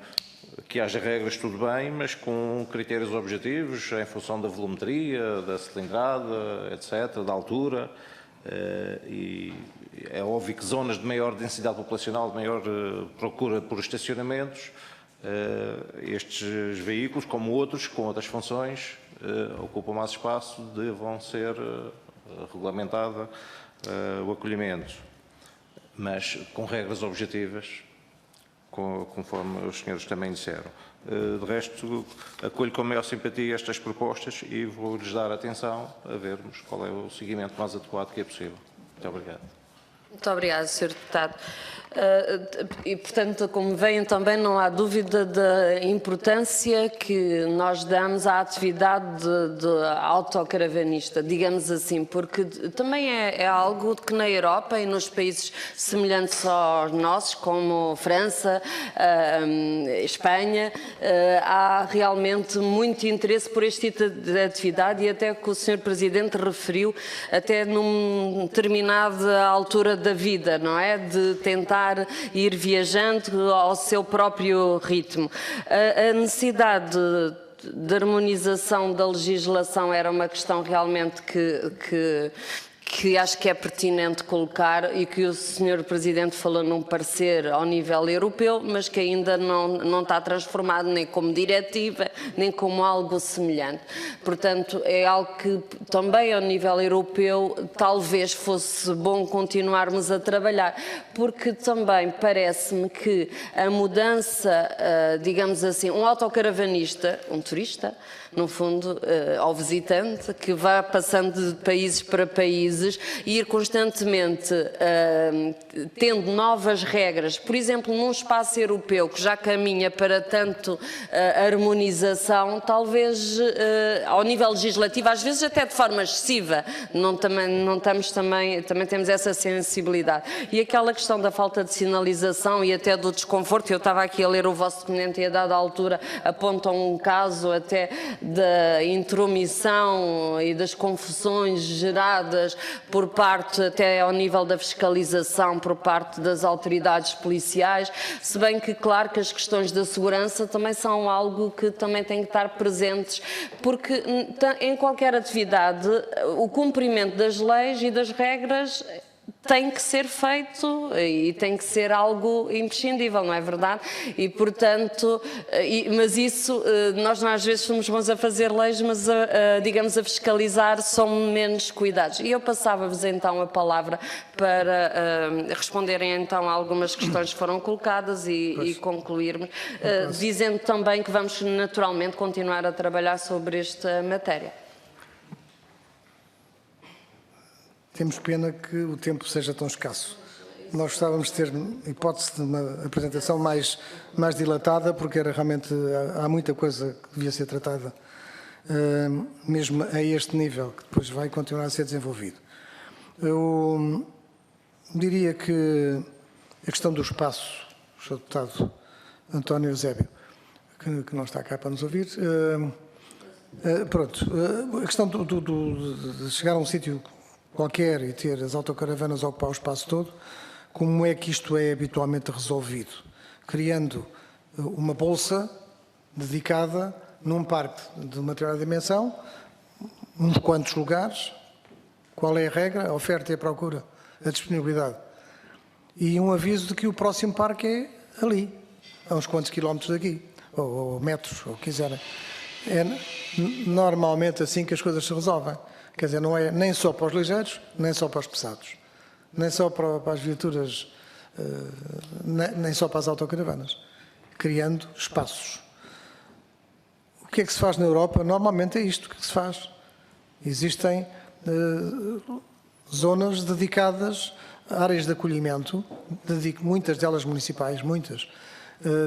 Speaker 5: Que haja regras, tudo bem, mas com critérios objetivos, em função da volumetria, da cilindrada, etc., da altura. E é óbvio que zonas de maior densidade populacional, de maior procura por estacionamentos, estes veículos, como outros, com outras funções, ocupam mais espaço, devam ser regulamentado o acolhimento, mas com regras objetivas, conforme os senhores também disseram. De resto, acolho com a maior simpatia estas propostas e vou-lhes dar atenção a vermos qual é o seguimento mais adequado que é possível. Muito obrigado.
Speaker 1: Muito obrigada, Sr. Deputado. E, portanto, como veem também, não há dúvida da importância que nós damos à atividade de autocaravanista, digamos assim, porque também é algo que na Europa e nos países semelhantes aos nossos, como França, Espanha, há realmente muito interesse por este tipo de atividade e até que o Sr. Presidente referiu, até numa determinada altura da vida, não é? De tentar ir viajando ao seu próprio ritmo. A necessidade de harmonização da legislação era uma questão realmente que acho que é pertinente colocar e que o Sr. Presidente falou num parecer ao nível europeu, mas que ainda não está transformado nem como diretiva, nem como algo semelhante. Portanto, é algo que também ao nível europeu talvez fosse bom continuarmos a trabalhar, porque também parece-me que a mudança, digamos assim, um autocaravanista, um turista, no fundo, ao visitante, que vai passando de países para países e ir constantemente tendo novas regras, por exemplo, num espaço europeu que já caminha para tanto harmonização, talvez ao nível legislativo, às vezes até de forma excessiva, também temos essa sensibilidade. E aquela questão da falta de sinalização e até do desconforto, eu estava aqui a ler o vosso documento e a dada altura apontam um caso até da intromissão e das confusões geradas por parte, até ao nível da fiscalização, por parte das autoridades policiais, se bem que, claro, que as questões da segurança também são algo que também tem que estar presentes, porque em qualquer atividade o cumprimento das leis e das regras tem que ser feito e tem que ser algo imprescindível, não é verdade? E, portanto, mas isso, nós às vezes somos bons a fazer leis, mas, digamos, a fiscalizar são menos cuidados. E eu passava-vos então a palavra para responderem então a algumas questões que foram colocadas e concluirmos, dizendo também que vamos naturalmente continuar a trabalhar sobre esta matéria.
Speaker 2: Temos pena que o tempo seja tão escasso. Nós gostávamos de ter hipótese de uma apresentação mais dilatada, porque era realmente há muita coisa que devia ser tratada, mesmo a este nível, que depois vai continuar a ser desenvolvido. Eu diria que a questão do espaço, o Sr. Deputado António Eusébio, que não está cá para nos ouvir, pronto, a questão de chegar a um sítio qualquer e ter as autocaravanas a ocupar o espaço todo, como é que isto é habitualmente resolvido? Criando uma bolsa dedicada num parque de uma determinada dimensão, uns quantos lugares, qual é a regra, a oferta e a procura, a disponibilidade. E um aviso de que o próximo parque é ali, a uns quantos quilómetros daqui, ou metros, ou quiserem. É normalmente assim que as coisas se resolvem. Quer dizer, não é nem só para os ligeiros, nem só para os pesados, nem só para as viaturas, nem só para as autocaravanas, criando espaços. O que é que se faz na Europa? Normalmente é isto que se faz. Existem zonas dedicadas áreas de acolhimento, muitas delas municipais, muitas,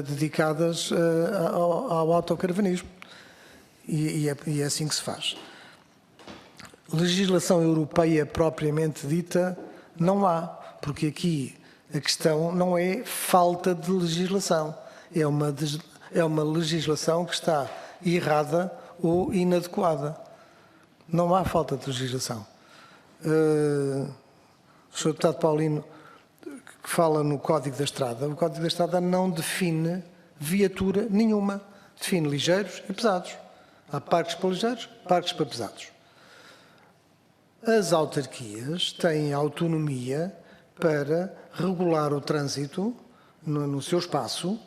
Speaker 2: dedicadas ao autocaravanismo. E é assim que se faz. Legislação europeia propriamente dita não há, porque aqui a questão não é falta de legislação, é uma legislação que está errada ou inadequada. Não há falta de legislação. O Sr. Deputado Paulino, que fala no Código da Estrada, o Código da Estrada não define viatura nenhuma, define ligeiros e pesados. Há parques para ligeiros, parques para pesados. As autarquias têm autonomia para regular o trânsito no seu espaço,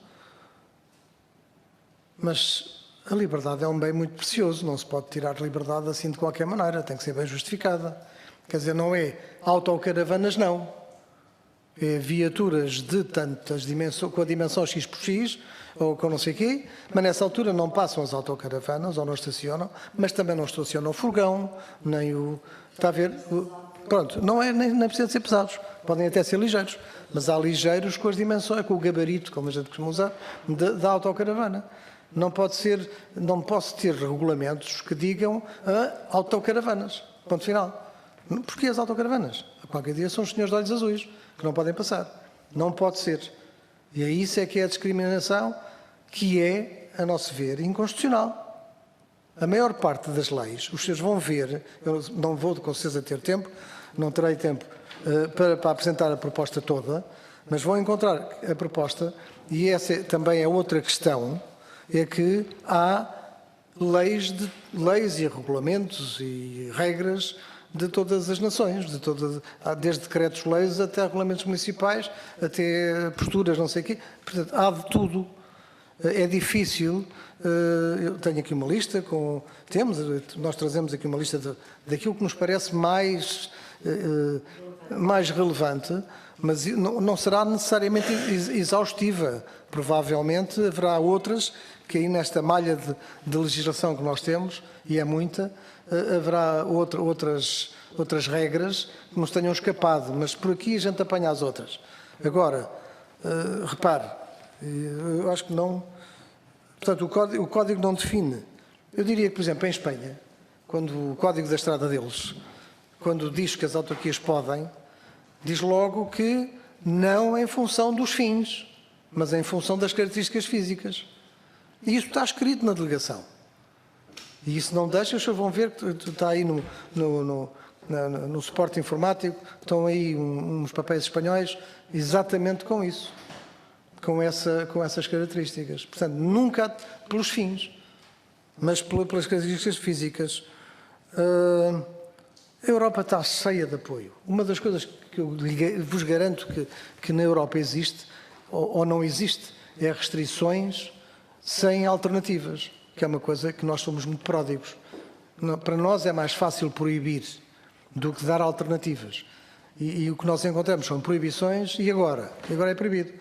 Speaker 2: mas a liberdade é um bem muito precioso, não se pode tirar liberdade assim de qualquer maneira, tem que ser bem justificada. Quer dizer, não é autocaravanas, não. É viaturas de tantas dimensões, com a dimensão X por X, ou com não sei o quê, mas nessa altura não passam as autocaravanas, ou não estacionam, mas também não estacionam o furgão, nem o... Está a ver? Pronto, não é, nem precisa de ser pesados, podem até ser ligeiros, mas há ligeiros com as dimensões, com o gabarito, como a gente costuma usar, da autocaravana. Não posso ter regulamentos que digam autocaravanas, ponto final. Porquê as autocaravanas? A qualquer dia são os senhores de olhos azuis, que não podem passar. Não pode ser. E é isso é que é a discriminação, que é, a nosso ver, inconstitucional. A maior parte das leis, os senhores vão ver, eu não vou com certeza ter tempo, não terei tempo para apresentar a proposta toda, mas vão encontrar a proposta, e essa também é outra questão, é que há leis e regulamentos e regras de todas as nações, desde decretos-leis até regulamentos municipais, até posturas, não sei o quê. Portanto, há de tudo. É difícil. Eu tenho aqui uma lista nós trazemos aqui uma lista daquilo que nos parece mais relevante, mas não será necessariamente exaustiva. Provavelmente haverá outras que aí nesta malha de legislação que nós temos, e é muita, haverá outras regras que nos tenham escapado, mas por aqui a gente apanha as outras. Agora, repare, eu acho que não... Portanto, o Código não define. Eu diria que, por exemplo, em Espanha, quando o Código da Estrada deles, quando diz que as autarquias podem, diz logo que não em função dos fins, mas em função das características físicas. E isso está escrito na delegação. E isso não deixa, os senhores vão ver que está aí no suporte informático, estão aí uns papéis espanhóis exatamente com isso, com essas características. Portanto, nunca pelos fins, mas pelas características físicas. A Europa está cheia de apoio. Uma das coisas que eu vos garanto que na Europa existe, ou não existe, é restrições sem alternativas, que é uma coisa que nós somos muito pródigos. Para nós é mais fácil proibir do que dar alternativas. E o que nós encontramos são proibições e agora é proibido.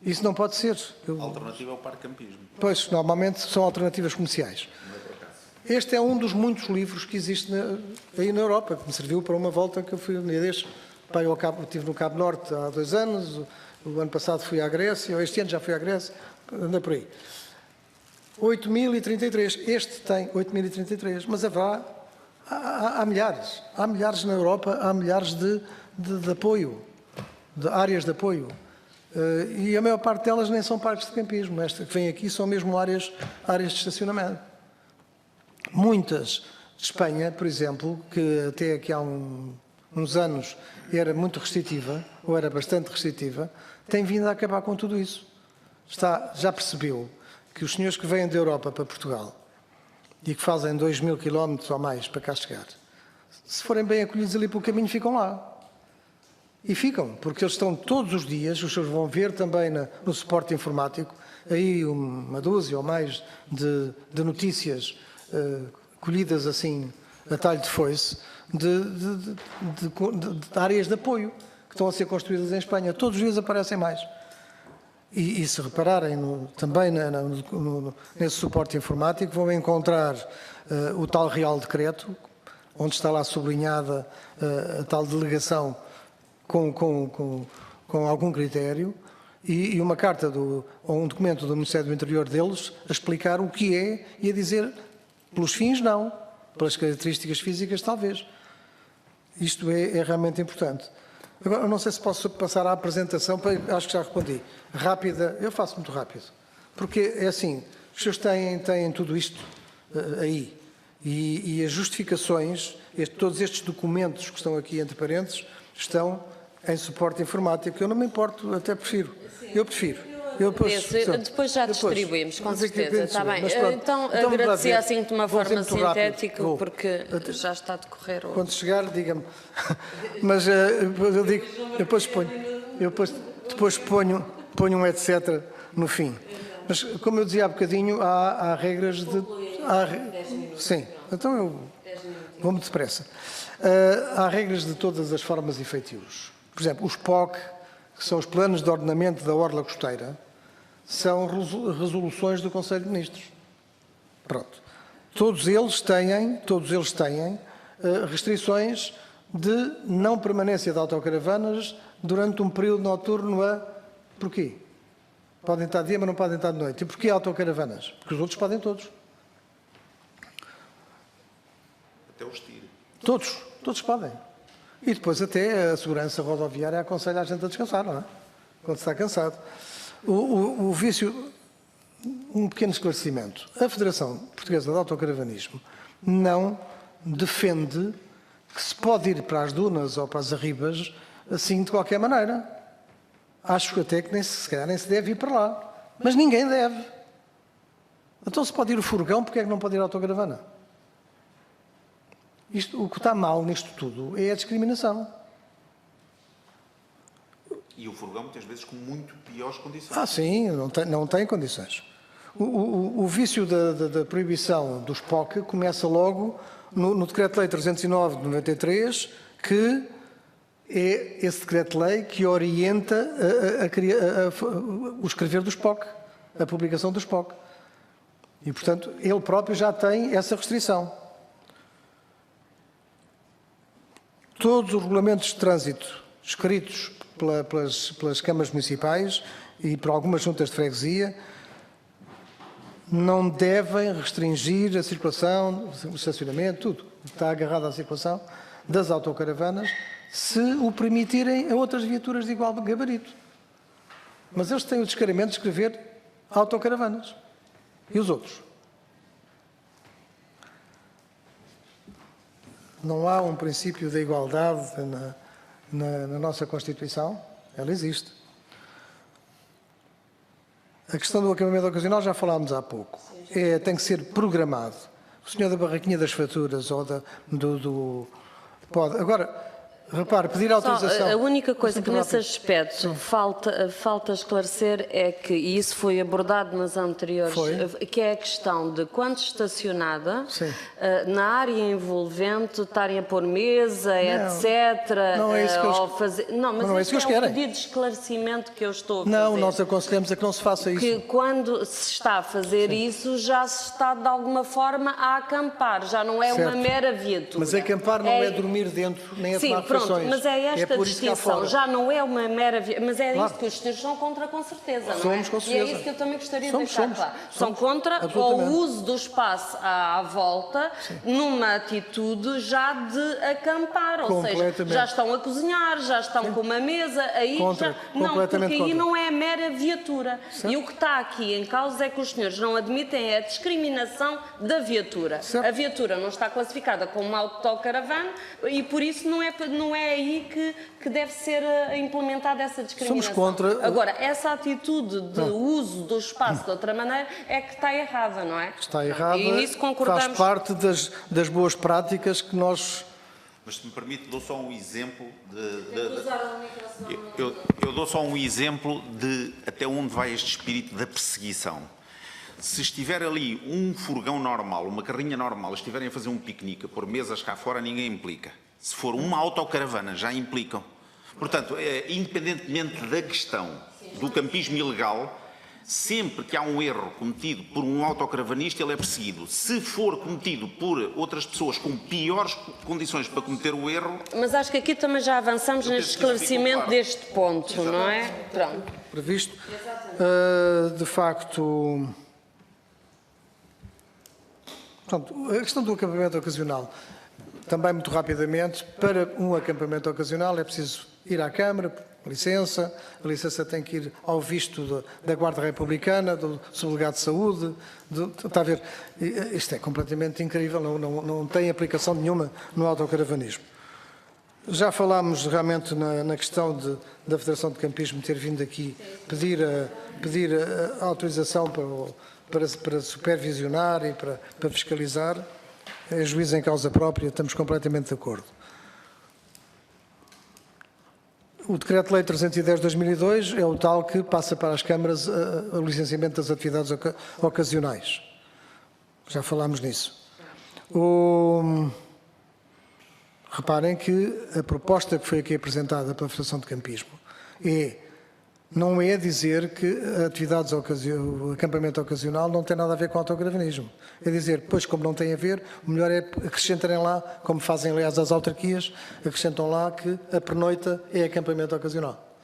Speaker 2: Isso não pode ser.
Speaker 6: A alternativa é o parcampismo.
Speaker 2: Pois, normalmente são alternativas comerciais. Este é um dos muitos livros que existe aí na Europa, que me serviu para uma volta que eu fui um dia destes. Estive no Cabo Norte há 2 anos, o ano passado fui à Grécia, este ano já fui à Grécia, anda por aí. 8.033, este tem 8.033, mas há milhares. Há milhares na Europa, há milhares de apoio, de áreas de apoio. E a maior parte delas nem são parques de campismo. Esta que vem aqui são mesmo áreas de estacionamento. Muitas de Espanha, por exemplo, que até aqui há uns anos era muito restritiva, ou era bastante restritiva, tem vindo a acabar com tudo isso. Já percebeu que os senhores que vêm da Europa para Portugal e que fazem 2.000 quilómetros ou mais para cá chegar, se forem bem acolhidos ali pelo caminho, ficam lá. E ficam, porque eles estão todos os dias, os senhores vão ver também no suporte informático, aí uma dúzia ou mais de notícias colhidas assim a talho de foice, de áreas de apoio que estão a ser construídas em Espanha. Todos os dias aparecem mais. E se repararem também nesse suporte informático, vão encontrar o tal Real Decreto, onde está lá sublinhada a tal delegação com algum critério e uma carta ou um documento do Ministério do Interior deles a explicar o que é e a dizer, pelos fins não, pelas características físicas talvez. Isto é realmente importante. Agora, eu não sei se posso passar à apresentação, acho que já respondi. Rápida, eu faço muito rápido. Porque é assim, os senhores têm tudo isto aí. E as justificações, todos estes documentos que estão aqui entre parênteses, estão em suporte informático. Eu não me importo, até prefiro. Eu prefiro.
Speaker 1: Depois já distribuímos, com certeza. Está bem. Então agradecia assim de uma forma sintética, porque já está a decorrer.
Speaker 2: Quando chegar, diga-me. Mas eu digo, depois ponho um etc. no fim. Mas, como eu dizia há bocadinho, há regras de... Sim, então eu vou-me depressa. Há regras de todas as formas e feitios. Por exemplo, os POC, que são os Planos de Ordenamento da Orla Costeira, são resoluções do Conselho de Ministros. Pronto. Todos eles têm restrições de não permanência de autocaravanas durante um período noturno Porquê? Podem estar de dia, mas não podem estar de noite. E porquê autocaravanas? Porque os outros podem todos.
Speaker 6: Até os tiros.
Speaker 2: Todos podem. E depois até a segurança rodoviária aconselha a gente a descansar, não é? Quando está cansado. O vício, um pequeno esclarecimento. A Federação Portuguesa de Autocaravanismo não defende que se pode ir para as dunas ou para as arribas assim de qualquer maneira. Acho até que se calhar nem se deve ir para lá. Mas ninguém deve. Então se pode ir o furgão, porque é que não pode ir a autocaravana? O que está mal nisto tudo é a discriminação.
Speaker 6: E o furgão, muitas vezes, com muito piores condições.
Speaker 2: Sim, não tem condições. O vício da proibição dos POC começa logo no Decreto-Lei 309 de 93, que é esse Decreto-Lei que orienta o escrever dos POC, a publicação dos POC. E, portanto, ele próprio já tem essa restrição. Todos os regulamentos de trânsito escritos pelas câmaras municipais e por algumas juntas de freguesia não devem restringir a circulação, o estacionamento, tudo está agarrado à circulação das autocaravanas, se o permitirem a outras viaturas de igual gabarito. Mas eles têm o descaramento de escrever autocaravanas. E os outros? Não há um princípio da igualdade na nossa Constituição? Ela existe. A questão do acampamento ocasional já falámos há pouco. Tem que ser programado. O senhor da barraquinha das faturas ou pode. Agora, repare, pedir autorização...
Speaker 1: A única coisa que nesse aspecto falta esclarecer é que, e isso foi abordado nas anteriores, que é a questão de quando estacionada, na área envolvente, estarem a pôr mesa, etc.
Speaker 2: Não é isso que eles
Speaker 1: fazer. Não, mas
Speaker 2: não é isso que eles
Speaker 1: é
Speaker 2: querem.
Speaker 1: um pedido de esclarecimento que eu estou a fazer.
Speaker 2: Não, nós aconselhamos a que não se faça isso.
Speaker 1: Que quando se está a fazer isso, já se está de alguma forma a acampar, já não é uma mera viatura.
Speaker 2: Mas acampar não é dormir dentro, nem a tomar refeições.
Speaker 1: Mas é esta distinção, já não é uma mera... Mas é
Speaker 2: claro.
Speaker 1: isso que os senhores são contra, com certeza, não
Speaker 2: somos,
Speaker 1: é?
Speaker 2: com certeza.
Speaker 1: E é isso que eu também gostaria de deixar claro. São contra o uso do espaço à volta numa atitude já de acampar, ou seja, já estão a cozinhar, já estão com uma mesa, aí porque aí não é mera viatura. E o que está aqui em causa é que os senhores não admitem a discriminação da viatura. A viatura não está classificada como uma autocaravana e por isso não é aí que deve ser implementada essa discriminação.
Speaker 2: Somos contra...
Speaker 1: Agora, essa atitude de uso do espaço de outra maneira é que está errada, não é?
Speaker 2: Está errada,
Speaker 1: e nisso concordamos.
Speaker 2: Faz parte das boas práticas que nós...
Speaker 6: Mas, se me permite, dou só um exemplo eu dou só um exemplo de até onde vai este espírito da perseguição. Se estiver ali um furgão normal, uma carrinha normal, estiverem a fazer um piquenique, a pôr mesas cá fora, ninguém implica. Se for uma autocaravana, já implicam. Portanto, independentemente da questão do campismo ilegal, Sempre que há um erro cometido por um autocaravanista, ele é perseguido. Se for cometido por outras pessoas com piores condições para cometer o erro...
Speaker 1: Mas acho que aqui também já avançamos neste esclarecimento deste ponto, não é? Pronto.
Speaker 2: Previsto. De facto, pronto, a questão do acampamento ocasional, também muito rapidamente, para um acampamento ocasional é preciso ir à Câmara, a licença tem que ir ao visto da Guarda Republicana, do Subdelegado de Saúde, está a ver, isto é completamente incrível, não tem aplicação nenhuma no autocaravanismo. Já falámos realmente na questão da Federação de Campismo ter vindo aqui pedir a autorização para supervisionar e para fiscalizar. É juízo em causa própria, estamos completamente de acordo. O Decreto-Lei 310 de 2002 é o tal que passa para as câmaras o licenciamento das atividades ocasionais. Já falámos nisso. Reparem que a proposta que foi aqui apresentada pela Federação de Campismo não é dizer que o acampamento ocasional não tem nada a ver com o autocaravanismo. É dizer, pois como não tem a ver, o melhor é acrescentarem lá, como fazem aliás as autarquias, acrescentam lá que a pernoita é acampamento ocasional.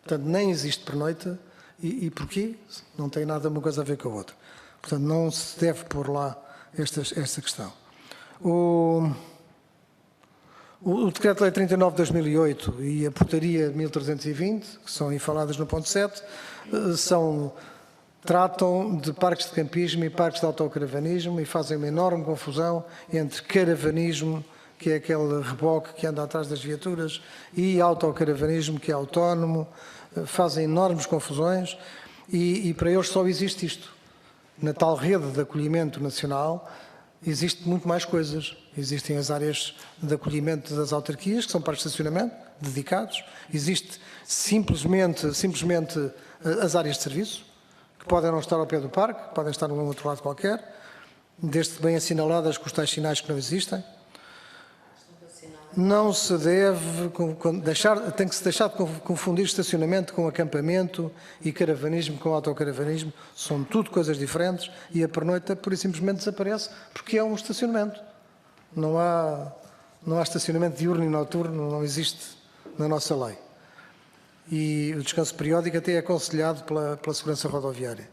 Speaker 2: Portanto, nem existe pernoita. E porquê? Não tem nada uma coisa a ver com a outra. Portanto, não se deve pôr lá esta questão. O Decreto-Lei 39 de 2008 e a Portaria 1320, que são aí faladas no ponto 7, tratam de parques de campismo e parques de autocaravanismo e fazem uma enorme confusão entre caravanismo, que é aquele reboque que anda atrás das viaturas, e autocaravanismo, que é autónomo, fazem enormes confusões e para eles só existe isto. Na tal rede de acolhimento nacional, existe muito mais coisas. Existem as áreas de acolhimento das autarquias, que são para estacionamento, dedicados. Existe simplesmente as áreas de serviço, que podem não estar ao pé do parque, podem estar num outro lado qualquer, desde bem assinaladas com os tais sinais que não existem. Não se deve tem que se deixar de confundir estacionamento com acampamento e caravanismo com autocaravanismo. São tudo coisas diferentes e a pernoita pura e simplesmente desaparece porque é um estacionamento. Não há estacionamento diurno e noturno, não existe na nossa lei. E o descanso periódico até é aconselhado pela Segurança Rodoviária.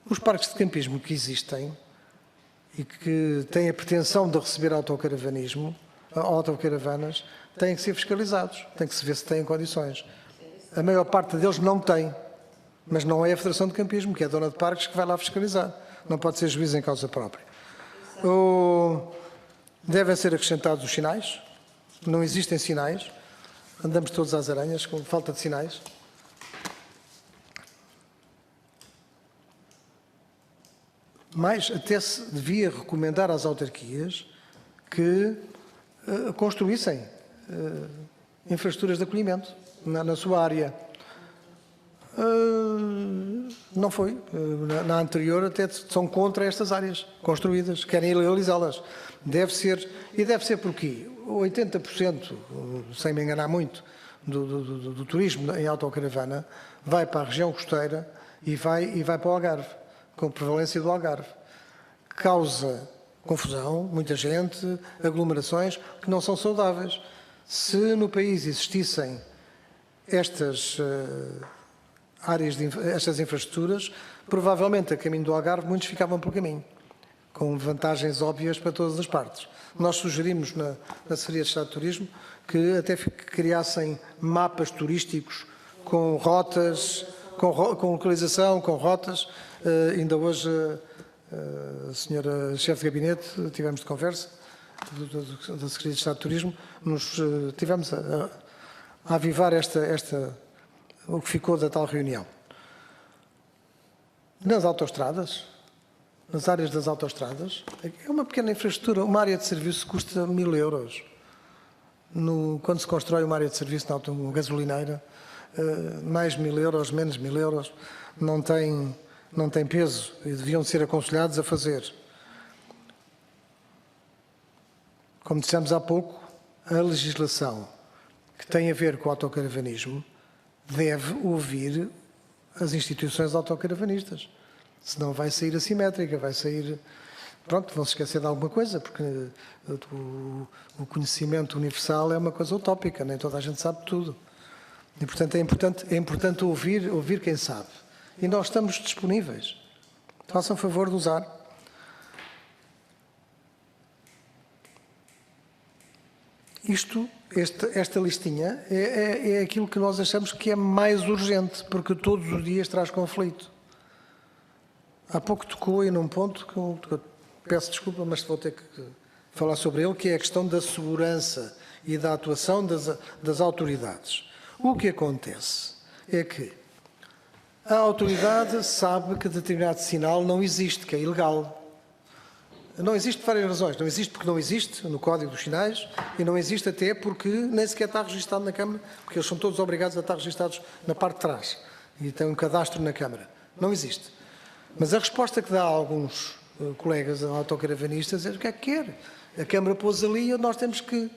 Speaker 2: Os parques de campismo que existem e que têm a pretensão de receber autocaravanas, têm que ser fiscalizados, tem que se ver se têm condições. A maior parte deles não tem, mas não é a Federação de Campismo, que é a dona de parques, que vai lá fiscalizar. Não pode ser juiz em causa própria. Devem ser acrescentados os sinais. Não existem sinais. Andamos todos às aranhas, com falta de sinais. Mas até se devia recomendar às autarquias que construíssem infraestruturas de acolhimento na sua área. Não foi. Na anterior até são contra estas áreas construídas, querem ilegalizá-las. Deve ser porquê? 80%, sem me enganar muito, do turismo em autocaravana vai para a região costeira e vai para o Algarve, com prevalência do Algarve. Causa confusão, muita gente, aglomerações que não são saudáveis. Se no país existissem estas estas infraestruturas, provavelmente a caminho do Algarve muitos ficavam pelo caminho, com vantagens óbvias para todas as partes. Nós sugerimos na Secretaria de Estado de Turismo que até criassem mapas turísticos com rotas, com localização, com rotas. Ainda hoje a senhora chefe de gabinete, tivemos de conversa, da Secretaria de Estado de Turismo, tivemos a avivar o que ficou da tal reunião. Nas autoestradas, nas áreas das autoestradas, é uma pequena infraestrutura, uma área de serviço custa 1000 euros. Quando se constrói uma área de serviço na gasolineira, mais 1000 euros, menos 1000 euros, não tem peso e deviam ser aconselhados a fazer. Como dissemos há pouco, a legislação que tem a ver com o autocaravanismo deve ouvir as instituições autocaravanistas. Senão vai sair assimétrica, vai sair... Pronto, vão se esquecer de alguma coisa, porque o conhecimento universal é uma coisa utópica, nem toda a gente sabe tudo. E, portanto, é importante ouvir quem sabe. E nós estamos disponíveis. Façam favor de usar. Esta listinha é aquilo que nós achamos que é mais urgente, porque todos os dias traz conflito. Há pouco tocou aí num ponto que eu peço desculpa, mas vou ter que falar sobre ele, que é a questão da segurança e da atuação das autoridades. O que acontece é que a autoridade sabe que determinado sinal não existe, que é ilegal. Não existe por várias razões. Não existe porque não existe no Código dos Sinais e não existe até porque nem sequer está registado na Câmara, porque eles são todos obrigados a estar registados na parte de trás e têm um cadastro na Câmara. Não existe. Mas a resposta que dá a alguns colegas autocaravanistas é o que é que quer. A Câmara pôs ali e nós temos que...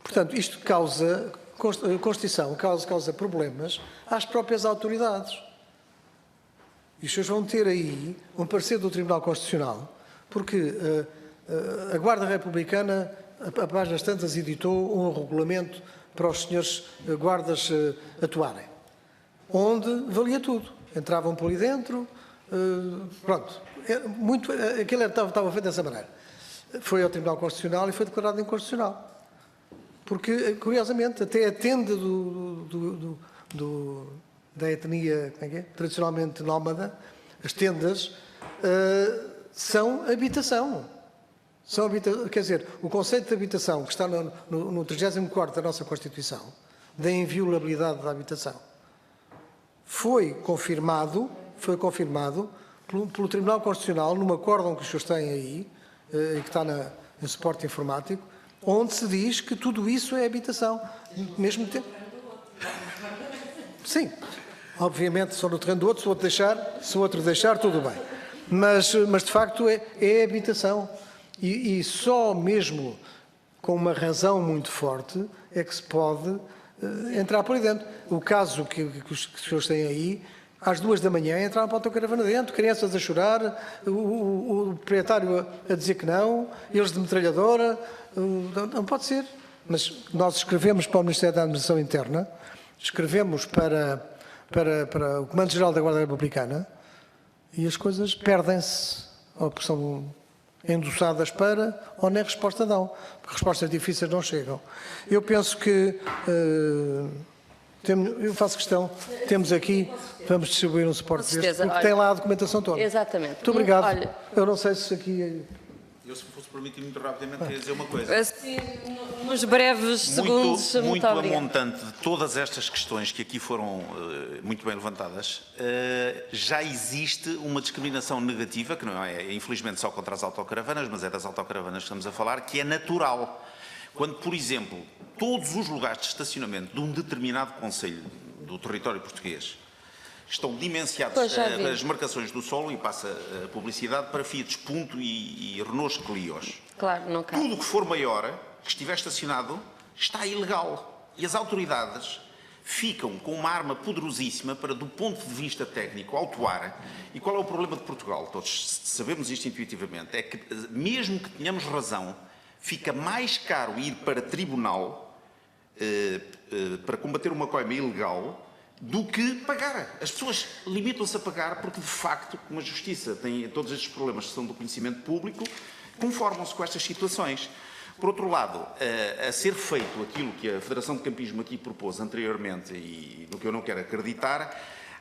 Speaker 2: Portanto, isto causa... A Constituição causa problemas às próprias autoridades. E os senhores vão ter aí um parecer do Tribunal Constitucional, porque a Guarda Republicana, a páginas tantas, editou um regulamento para os senhores guardas atuarem, onde valia tudo. Entravam por ali dentro, pronto. Aquilo estava feito dessa maneira. Foi ao Tribunal Constitucional e foi declarado inconstitucional. Porque, curiosamente, até a tenda da etnia tradicionalmente nómada, as tendas, são habitação. Quer dizer, o conceito de habitação, que está no 34º da nossa Constituição, da inviolabilidade da habitação, foi confirmado pelo Tribunal Constitucional, num acórdão que os senhores têm aí, que está no suporte informático, onde se diz que tudo isso é habitação. Mesmo tempo. Sim, obviamente, só no terreno do outro, se o outro deixar, tudo bem. Mas de facto, é habitação. E só mesmo com uma razão muito forte é que se pode entrar por aí dentro. O caso que os senhores têm aí, às 2 da manhã entraram para a autocaravana dentro, crianças a chorar, o proprietário a dizer que não, eles de metralhadora, não pode ser. Mas nós escrevemos para o Ministério da Administração Interna, escrevemos para o Comando-Geral da Guarda Republicana e as coisas perdem-se, ou são endossadas para, ou nem resposta dão. Respostas difíceis não chegam. Eu penso que... eu faço questão, temos aqui, vamos distribuir um suporte deste, porque tem lá a documentação toda.
Speaker 1: Exatamente.
Speaker 2: Muito obrigado. Eu não sei se aqui...
Speaker 6: Eu, se fosse permitido muito rapidamente, queria dizer uma coisa.
Speaker 1: Assim, nos breves segundos, muito
Speaker 6: a
Speaker 1: obrigado.
Speaker 6: montante de todas estas questões que aqui foram muito bem levantadas, já existe uma discriminação negativa, que não é infelizmente só contra as autocaravanas, mas é das autocaravanas que estamos a falar, que é natural. Quando, por exemplo, todos os lugares de estacionamento de um determinado concelho do território português estão dimensionados as marcações do solo, e passa a publicidade, para Fiat Punto e Renault Clios.
Speaker 1: Claro, não cabe.
Speaker 6: Tudo o que for maior, que estiver estacionado, está ilegal. E as autoridades ficam com uma arma poderosíssima para, do ponto de vista técnico, autuar. E qual é o problema de Portugal? Todos sabemos isto intuitivamente. É que, mesmo que tenhamos razão, fica mais caro ir para tribunal para combater uma coima ilegal do que pagar. As pessoas limitam-se a pagar porque, de facto, como a Justiça tem todos estes problemas que são do conhecimento público, conformam-se com estas situações. Por outro lado, a ser feito aquilo que a Federação de Campismo aqui propôs anteriormente, e no que eu não quero acreditar,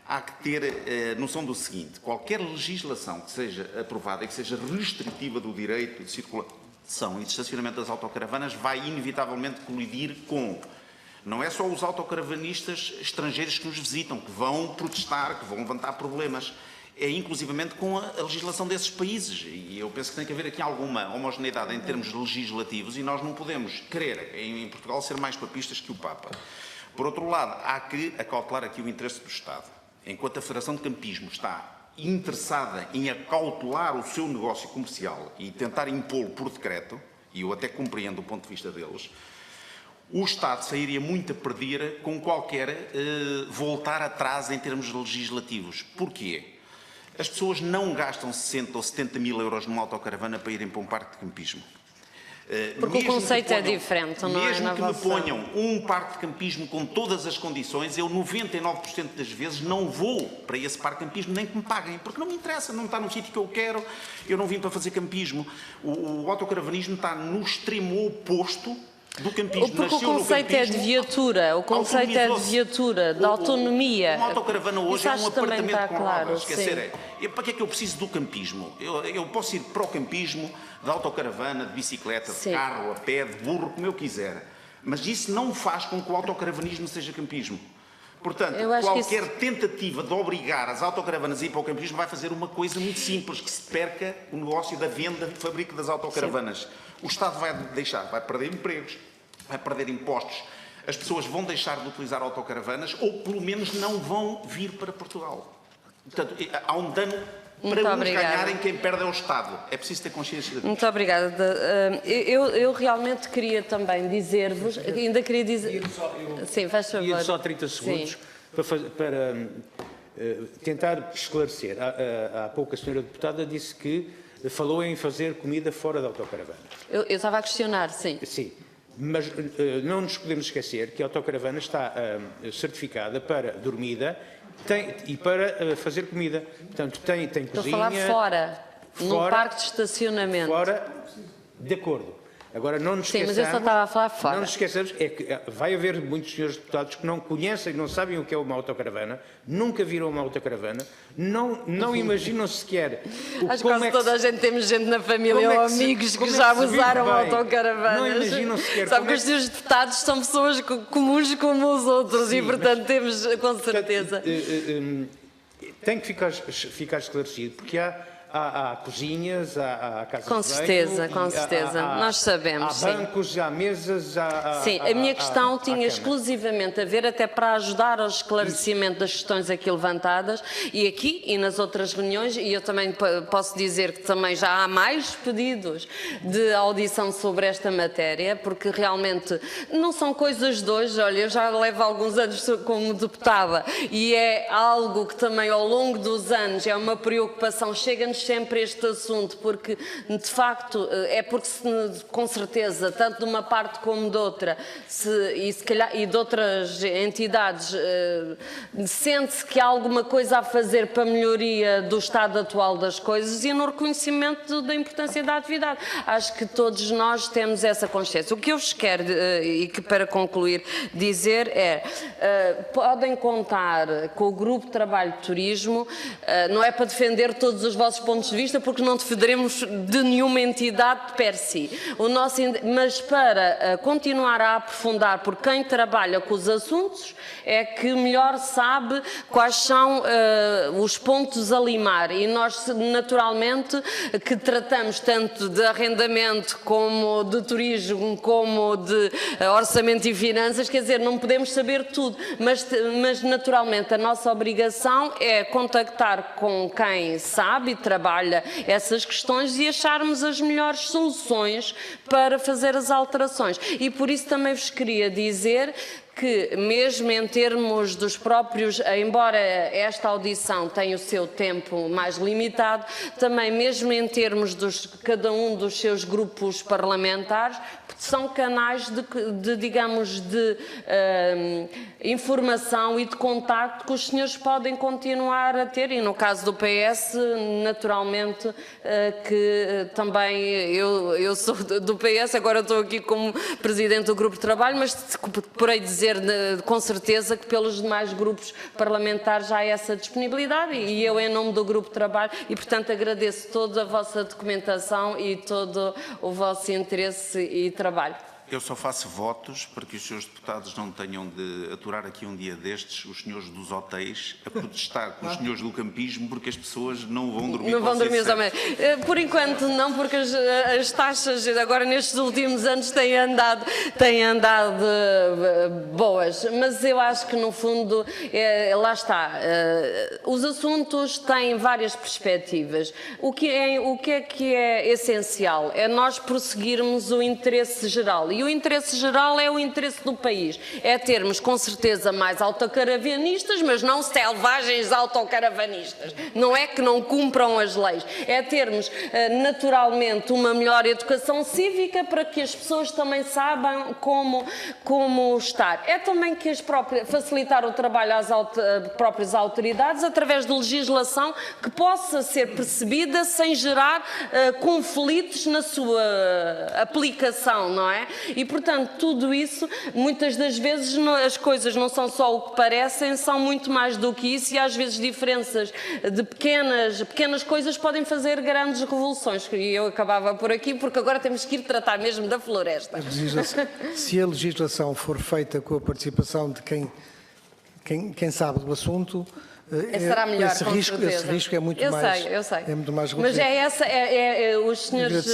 Speaker 6: há que ter noção do seguinte: qualquer legislação que seja aprovada e que seja restritiva do direito de circulação e de estacionamento das autocaravanas vai inevitavelmente colidir com... Não é só os autocaravanistas estrangeiros que nos visitam, que vão protestar, que vão levantar problemas. É inclusivamente com a legislação desses países. E eu penso que tem que haver aqui alguma homogeneidade em termos legislativos, e nós não podemos querer, em Portugal, ser mais papistas que o Papa. Por outro lado, há que acautelar aqui o interesse do Estado. Enquanto a Federação de Campismo está interessada em acautelar o seu negócio comercial e tentar impô-lo por decreto, e eu até compreendo o ponto de vista deles, o Estado sairia muito a perder com qualquer voltar atrás em termos legislativos. Porquê? As pessoas não gastam 60 ou 70 mil euros numa autocaravana para irem para um parque de campismo.
Speaker 1: Porque o conceito é diferente, não é?
Speaker 6: Mesmo que me ponham um parque de campismo com todas as condições, eu 99% das vezes não vou para esse parque de campismo nem que me paguem, porque não me interessa, não está no sítio que eu quero, eu não vim para fazer campismo. O autocaravanismo está no extremo oposto do campismo.
Speaker 1: Porque o conceito é de viatura, o conceito é de viatura, de autonomia.
Speaker 6: Uma autocaravana hoje é um apartamento
Speaker 1: está
Speaker 6: com
Speaker 1: claro,
Speaker 6: obras. Quer dizer, para que é que eu preciso do campismo? Eu posso ir para o campismo de autocaravana, de bicicleta, de carro, a pé, de burro, como eu quiser. Mas isso não faz com que o autocaravanismo seja campismo. Portanto, qualquer tentativa de obrigar as autocaravanas a ir para o campismo vai fazer uma coisa muito simples, que se perca o negócio da venda e fabrico das autocaravanas. Sim. O Estado vai perder empregos, vai perder impostos, as pessoas vão deixar de utilizar autocaravanas ou pelo menos não vão vir para Portugal. Portanto, há um dano para uns ganharem, quem perde é o Estado. É preciso ter consciência disso.
Speaker 1: Muito obrigada. Eu realmente queria também dizer-vos, ainda queria dizer... Sim, faz favor.
Speaker 7: Ia só 30 segundos para tentar esclarecer. Há pouco a senhora deputada disse que falou em fazer comida fora da autocaravana.
Speaker 1: Eu estava a questionar, sim.
Speaker 7: Sim, mas não nos podemos esquecer que a autocaravana está certificada para dormida e para fazer comida. Portanto, tem cozinha...
Speaker 1: Estou a falar fora, num parque de estacionamento.
Speaker 7: Fora, de acordo. Agora, não nos esqueçamos...
Speaker 1: Sim, mas eu só estava a falar fora.
Speaker 7: Não nos esqueçamos, é que vai haver muitos senhores deputados que não conhecem, não sabem o que é uma autocaravana, nunca viram uma autocaravana, não imaginam sequer...
Speaker 1: Acho que quase toda a gente temos gente na família ou amigos que já usaram autocaravanas.
Speaker 7: Não imaginam sequer...
Speaker 1: Sabe que os senhores deputados são pessoas comuns como os outros. Sim, e, portanto, temos, com certeza...
Speaker 7: Tem que ficar esclarecido, porque há cozinhas, há casas
Speaker 1: com certeza, com certeza. Nós sabemos.
Speaker 7: Há bancos, há mesas,
Speaker 1: sim, a minha questão tinha exclusivamente a ver até para ajudar ao esclarecimento das questões aqui levantadas e aqui e nas outras reuniões, e eu também posso dizer que também já há mais pedidos de audição sobre esta matéria, porque realmente não são coisas de hoje. Olha, eu já levo alguns anos como deputada e é algo que também ao longo dos anos é uma preocupação, chega-nos sempre este assunto, porque de facto é porque com certeza, tanto de uma parte como de outra, e de outras entidades, sente-se que há alguma coisa a fazer para a melhoria do estado atual das coisas e no reconhecimento da importância da atividade. Acho que todos nós temos essa consciência. O que eu vos quero, e que para concluir, dizer é, podem contar com o Grupo de Trabalho de Turismo, não é para defender todos os vossos pontos de vista, porque não defenderemos de nenhuma entidade per si. Mas para continuar a aprofundar, por quem trabalha com os assuntos, é que melhor sabe quais são os pontos a limar. E nós, naturalmente, que tratamos tanto de arrendamento, como de turismo, como de orçamento e finanças, quer dizer, não podemos saber tudo, mas naturalmente a nossa obrigação é contactar com quem sabe e trabalha essas questões e acharmos as melhores soluções para fazer as alterações. E por isso também vos queria dizer que mesmo em termos dos próprios, embora esta audição tenha o seu tempo mais limitado, também mesmo em termos de cada um dos seus grupos parlamentares, são canais digamos, de informação e de contacto que os senhores podem continuar a ter, e no caso do PS, naturalmente, que também eu sou do PS, agora estou aqui como Presidente do Grupo de Trabalho, mas porei dizer com certeza que pelos demais grupos parlamentares já há essa disponibilidade e eu em nome do Grupo de Trabalho e portanto agradeço toda a vossa documentação e todo o vosso interesse e trabalho.
Speaker 6: Eu só faço votos para que os senhores deputados não tenham de aturar aqui um dia destes os senhores dos hotéis a protestar com os senhores do campismo porque as pessoas não vão dormir.
Speaker 1: Não vão dormir também. Por enquanto não, porque as taxas agora nestes últimos anos têm andado boas, mas eu acho que no fundo, lá está, os assuntos têm várias perspectivas. O que é essencial é nós prosseguirmos o interesse geral. E o interesse geral é o interesse do país. É termos, com certeza, mais autocaravanistas, mas não selvagens autocaravanistas. Não é que não cumpram as leis. É termos, naturalmente, uma melhor educação cívica para que as pessoas também saibam como estar. É também que facilitar o trabalho às próprias autoridades através de legislação que possa ser percebida sem gerar conflitos na sua aplicação, não é? E, portanto, tudo isso, muitas das vezes as coisas não são só o que parecem, são muito mais do que isso e às vezes diferenças de pequenas coisas podem fazer grandes revoluções. E eu acabava por aqui porque agora temos que ir tratar mesmo da floresta.
Speaker 2: Se a legislação for feita com a participação de quem sabe do assunto,
Speaker 1: será melhor,
Speaker 2: esse risco é muito mais.
Speaker 1: Eu sei.
Speaker 2: É muito mais
Speaker 1: mas os senhores,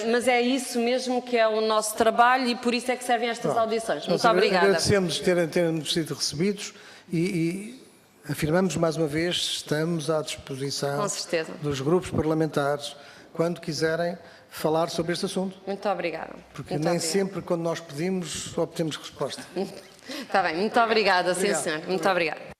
Speaker 1: mas é isso mesmo que é o nosso trabalho e por isso é que servem estas audições. Muito obrigada.
Speaker 2: Agradecemos terem-nos sido recebidos e afirmamos mais uma vez, estamos à disposição dos grupos parlamentares quando quiserem falar sobre este assunto.
Speaker 1: Muito obrigada.
Speaker 2: Porque nem sempre quando nós pedimos obtemos resposta.
Speaker 1: Está bem, muito obrigada, sim senhor. Muito obrigada.